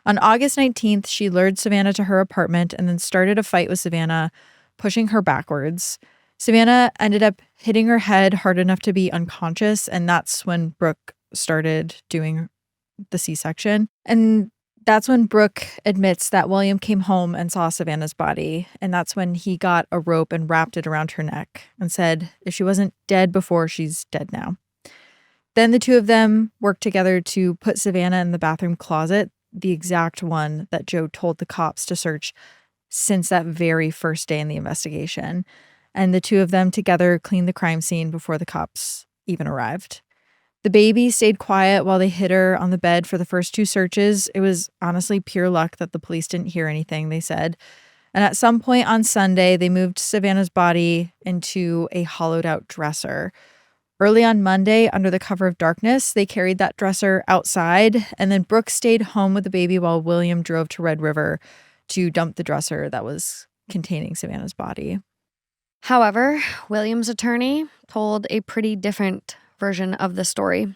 On August 19th, she lured Savanna to her apartment and then started a fight with Savanna, pushing her backwards. Savanna ended up hitting her head hard enough to be unconscious, and that's when Brooke started doing the C-section. And that's when Brooke admits that William came home and saw Savanna's body. And that's when he got a rope and wrapped it around her neck and said, if she wasn't dead before, she's dead now. Then the two of them worked together to put Savanna in the bathroom closet, the exact one that Joe told the cops to search since that very first day in the investigation. And the two of them together cleaned the crime scene before the cops even arrived. The baby stayed quiet while they hid her on the bed for the first two searches. It was honestly pure luck that the police didn't hear anything, they said. And at some point on Sunday, they moved Savanna's body into a hollowed out dresser. Early on Monday, under the cover of darkness, they carried that dresser outside, and then Brooke stayed home with the baby while William drove to Red River to dump the dresser that was containing Savanna's body. However, William's attorney told a pretty different version of the story.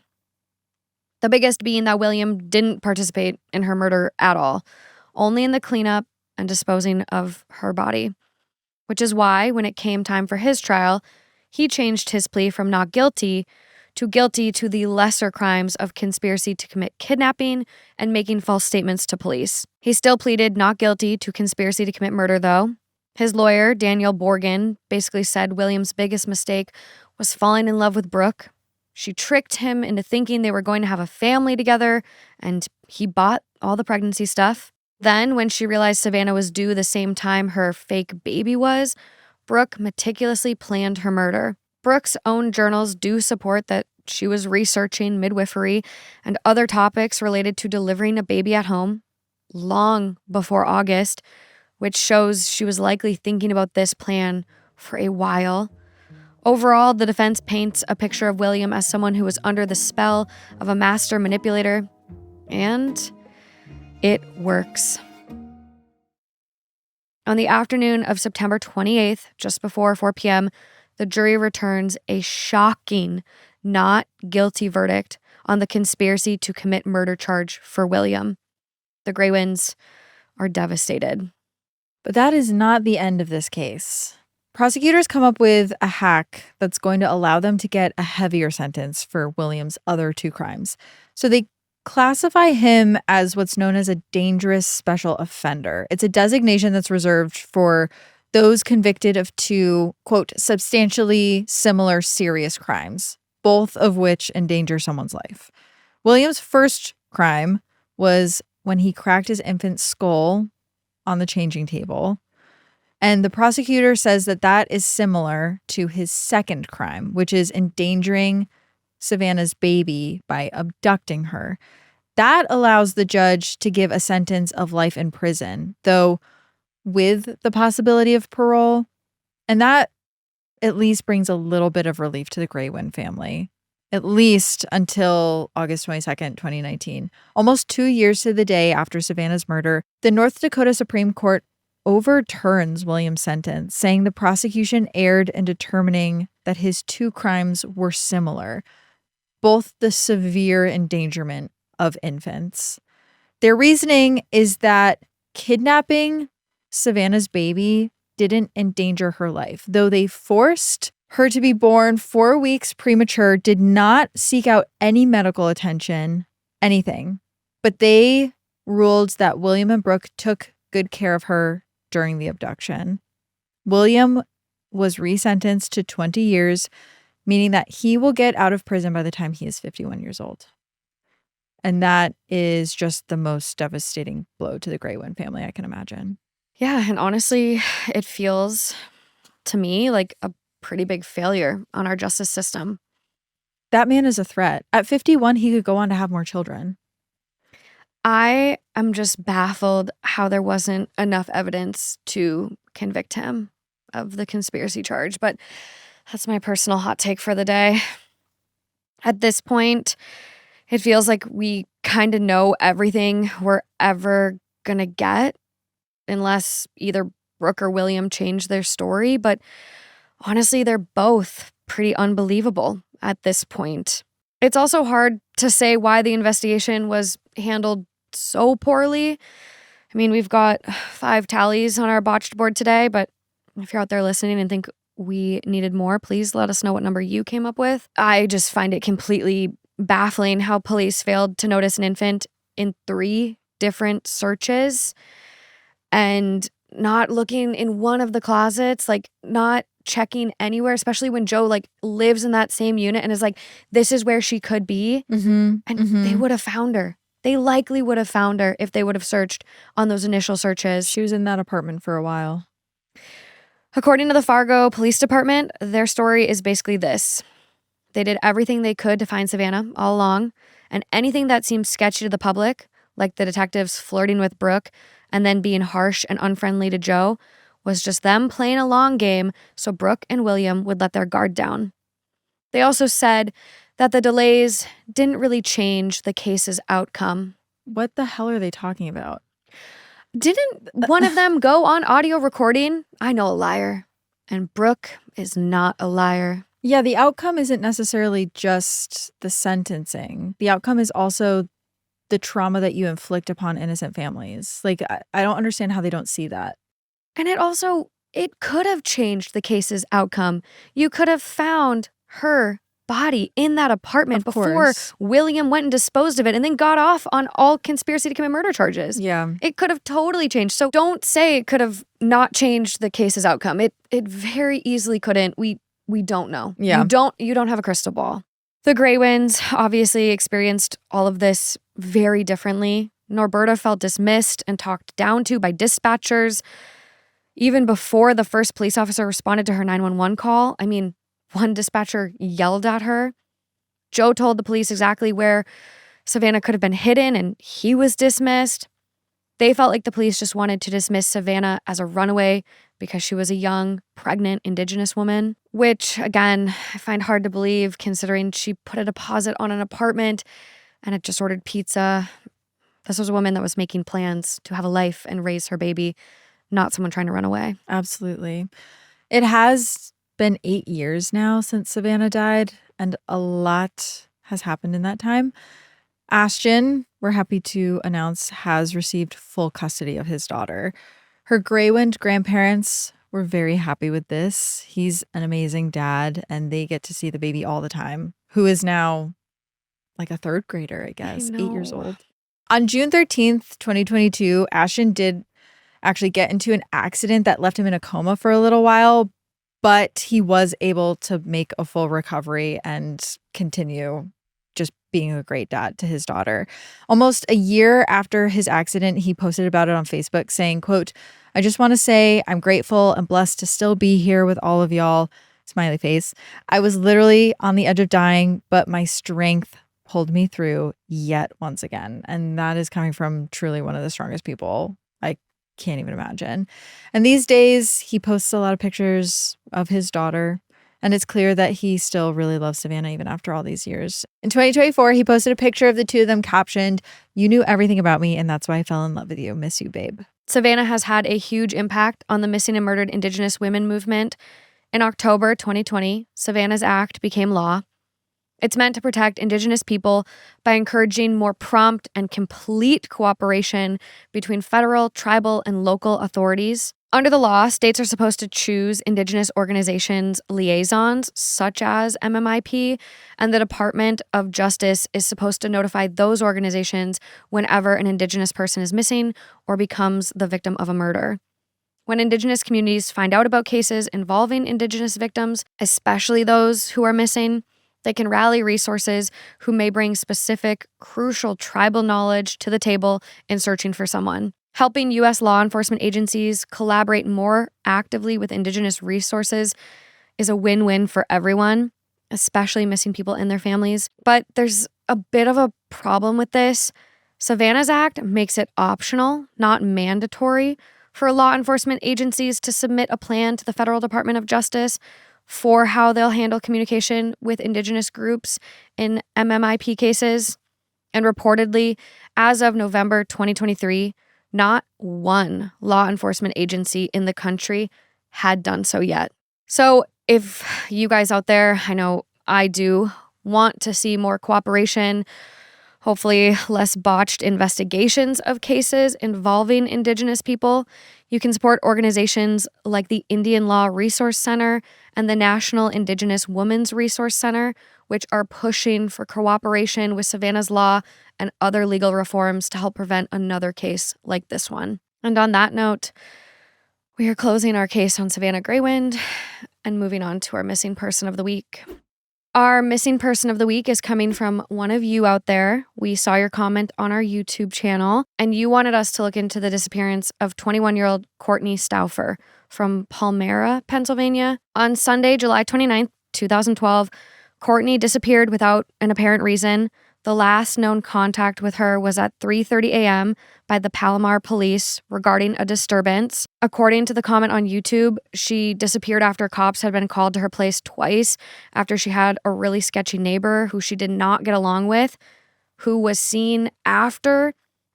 The biggest being that William didn't participate in her murder at all, only in the cleanup and disposing of her body. Which is why, when it came time for his trial, he changed his plea from not guilty to the lesser crimes of conspiracy to commit kidnapping and making false statements to police. He still pleaded not guilty to conspiracy to commit murder, though. His lawyer, Daniel Borgen, basically said William's biggest mistake was falling in love with Brooke. She tricked him into thinking they were going to have a family together, and he bought all the pregnancy stuff. Then, when she realized Savanna was due the same time her fake baby was, Brooke meticulously planned her murder. Brooke's own journals do support that she was researching midwifery and other topics related to delivering a baby at home long before August, which shows she was likely thinking about this plan for a while. Overall, the defense paints a picture of William as someone who was under the spell of a master manipulator, and it works. On the afternoon of September 28th, just before 4 p.m., the jury returns a shocking not guilty verdict on the conspiracy to commit murder charge for William. The Greywinds are devastated. But that is not the end of this case. Prosecutors come up with a hack that's going to allow them to get a heavier sentence for William's other two crimes. So they classify him as what's known as a dangerous special offender. It's a designation that's reserved for those convicted of two, quote, substantially similar serious crimes, both of which endanger someone's life. William's first crime was when he cracked his infant's skull on the changing table. And the prosecutor says that that is similar to his second crime, which is endangering Savanna's baby by abducting her. That allows the judge to give a sentence of life in prison, though with the possibility of parole. And that at least brings a little bit of relief to the Greywind family, at least until August 22nd, 2019. Almost 2 years to the day after Savanna's murder, the North Dakota Supreme Court overturns William's sentence, saying the prosecution erred in determining that his two crimes were similar, both the severe endangerment of infants. Their reasoning is that kidnapping Savanna's baby didn't endanger her life, though they forced her to be born 4 weeks premature, did not seek out any medical attention, anything. But they ruled that William and Brooke took good care of her during the abduction. William was resentenced to 20 years, meaning that he will get out of prison by the time he is 51 years old. And that is just the most devastating blow to the Greywind family I can imagine. Yeah, and honestly, it feels to me like a pretty big failure on our justice system. That man is a threat. At 51, he could go on to have more children. I am just baffled how there wasn't enough evidence to convict him of the conspiracy charge, but that's my personal hot take for the day. At this point, it feels like we kind of know everything we're ever gonna get, unless either Brooke or William change their story. But honestly, they're both pretty unbelievable at this point. It's also hard to say why the investigation was handled so poorly. I mean, we've got 5 tallies on our botched board today, but if you're out there listening and think we needed more, please let us know what number you came up with. I just find it completely baffling how police failed to notice an infant in 3 different searches and not looking in one of the closets, like not checking anywhere, especially when Joe like lives in that same unit and is like, this is where she could be. And they would have found her. They likely would have found her if they would have searched on those initial searches. She was in that apartment for a while. According to the Fargo Police Department, their story is basically this. They did everything they could to find Savanna all along, and anything that seemed sketchy to the public, like the detectives flirting with Brooke and then being harsh and unfriendly to Joe, was just them playing a long game so Brooke and William would let their guard down. They also said that the delays didn't really change the case's outcome. What the hell are they talking about? Didn't one of them go on audio recording? I know a liar. And Brooke is not a liar. Yeah, the outcome isn't necessarily just the sentencing. The outcome is also the trauma that you inflict upon innocent families. Like, I don't understand how they don't see that. And it could have changed the case's outcome. You could have found her body in that apartment before William went and disposed of it and then got off on all conspiracy to commit murder charges. Yeah. It could have totally changed. So don't say it could have not changed the case's outcome. It very easily couldn't. We don't know. Yeah. You don't have a crystal ball. The Greywinds obviously experienced all of this very differently. Norberta felt dismissed and talked down to by dispatchers. Even before the first police officer responded to her 911 call, I mean, one dispatcher yelled at her. Joe told the police exactly where Savanna could have been hidden, and he was dismissed. They felt like the police just wanted to dismiss Savanna as a runaway because she was a young, pregnant Indigenous woman, which, again, I find hard to believe considering she put a deposit on an apartment and had just ordered pizza. This was a woman that was making plans to have a life and raise her baby, not someone trying to run away. Absolutely. It has been 8 years now since Savanna died, and a lot has happened in that time. Ashton, we're happy to announce, has received full custody of his daughter. Her Greywind grandparents were very happy with this. He's an amazing dad, and they get to see the baby all the time, who is now like a 3rd grader, I guess, 8 years old. On June 13th, 2022, Ashton did actually get into an accident that left him in a coma for a little while, but he was able to make a full recovery and continue just being a great dad to his daughter. Almost a year after his accident, he posted about it on Facebook saying, quote, "I just want to say I'm grateful and blessed to still be here with all of y'all. Smiley face. I was literally on the edge of dying, but my strength pulled me through yet once again. And that is coming from truly one of the strongest people I can't even imagine. And these days, he posts a lot of pictures of his daughter. And it's clear that he still really loves Savanna even after all these years. In 2024, he posted a picture of the two of them captioned, "You knew everything about me, and that's why I fell in love with you. Miss you, babe." Savanna has had a huge impact on the missing and murdered Indigenous women movement. In October 2020, Savanna's Act became law. It's meant to protect Indigenous people by encouraging more prompt and complete cooperation between federal, tribal, and local authorities. Under the law, states are supposed to choose Indigenous organizations liaisons, such as MMIP, and the Department of Justice is supposed to notify those organizations whenever an Indigenous person is missing or becomes the victim of a murder. When Indigenous communities find out about cases involving Indigenous victims, especially those who are missing, they can rally resources who may bring specific, crucial tribal knowledge to the table in searching for someone. Helping U.S. law enforcement agencies collaborate more actively with Indigenous resources is a win-win for everyone, especially missing people and their families. But there's a bit of a problem with this. Savanna's Act makes it optional, not mandatory, for law enforcement agencies to submit a plan to the Federal Department of Justice for how they'll handle communication with Indigenous groups in MMIP cases. And reportedly, as of November 2023, not one law enforcement agency in the country had done so yet. So if you guys out there, I know I do, want to see more cooperation, hopefully less botched investigations of cases involving Indigenous people, you can support organizations like the Indian Law Resource Center and the National Indigenous Women's Resource Center, which are pushing for cooperation with Savanna's law and other legal reforms to help prevent another case like this one. And on that note, we are closing our case on Savanna Greywind and moving on to our missing person of the week. Our missing person of the week is coming from one of you out there. We saw your comment on our YouTube channel, and you wanted us to look into the disappearance of 21-year-old Kortne Stouffer from Palmyra, Pennsylvania. On Sunday, July 29th, 2012, Kortne disappeared without an apparent reason. The last known contact with her was at 3:30 a.m. by the Palomar police regarding a disturbance. According to the comment on YouTube, she disappeared after cops had been called to her place twice after she had a really sketchy neighbor who she did not get along with, who was seen after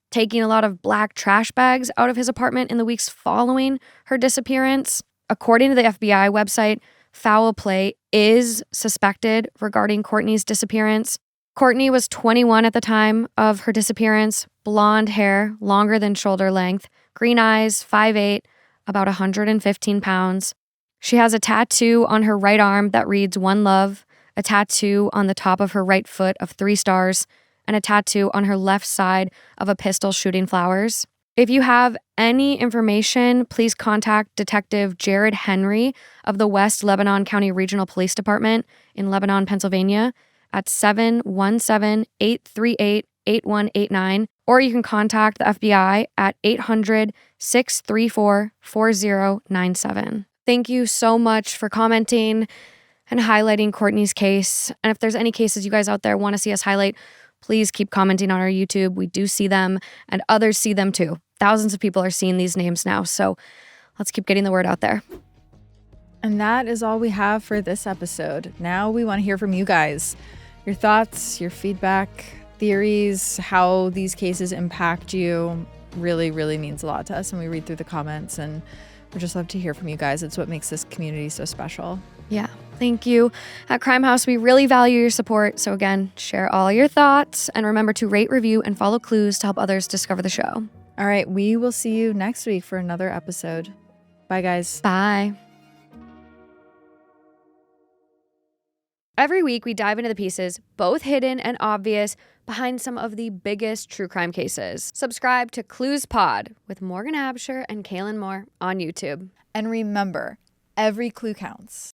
taking a lot of black trash bags out of his apartment in the weeks following her disappearance. According to the FBI website, foul play is suspected regarding Kortne's disappearance. Kortne was 21 at the time of her disappearance, blonde hair, longer than shoulder length, green eyes, 5'8", about 115 pounds. She has a tattoo on her right arm that reads "One Love," a tattoo on the top of her right foot of 3 stars, and a tattoo on her left side of a pistol shooting flowers. If you have any information, please contact Detective Jared Henry of the West Lebanon County Regional Police Department in Lebanon, Pennsylvania, at 717-838-8189, or you can contact the FBI at 800-634-4097. Thank you so much for commenting and highlighting Kortne's case. And if there's any cases you guys out there want to see us highlight, please keep commenting on our YouTube. We do see them, and others see them too. Thousands of people are seeing these names now, so let's keep getting the word out there. And that is all we have for this episode. Now we want to hear from you guys. Your thoughts, your feedback, theories, how these cases impact you really, really means a lot to us. And we read through the comments, and we just love to hear from you guys. It's what makes this community so special. Yeah, thank you. At Crime House, we really value your support. So again, share all your thoughts and remember to rate, review, and follow clues to help others discover the show. All right, we will see you next week for another episode. Bye, guys. Bye. Every week, we dive into the pieces, both hidden and obvious, behind some of the biggest true crime cases. Subscribe to Clues Pod with Morgan Absher and Kaelyn Moore on YouTube. And remember, every clue counts.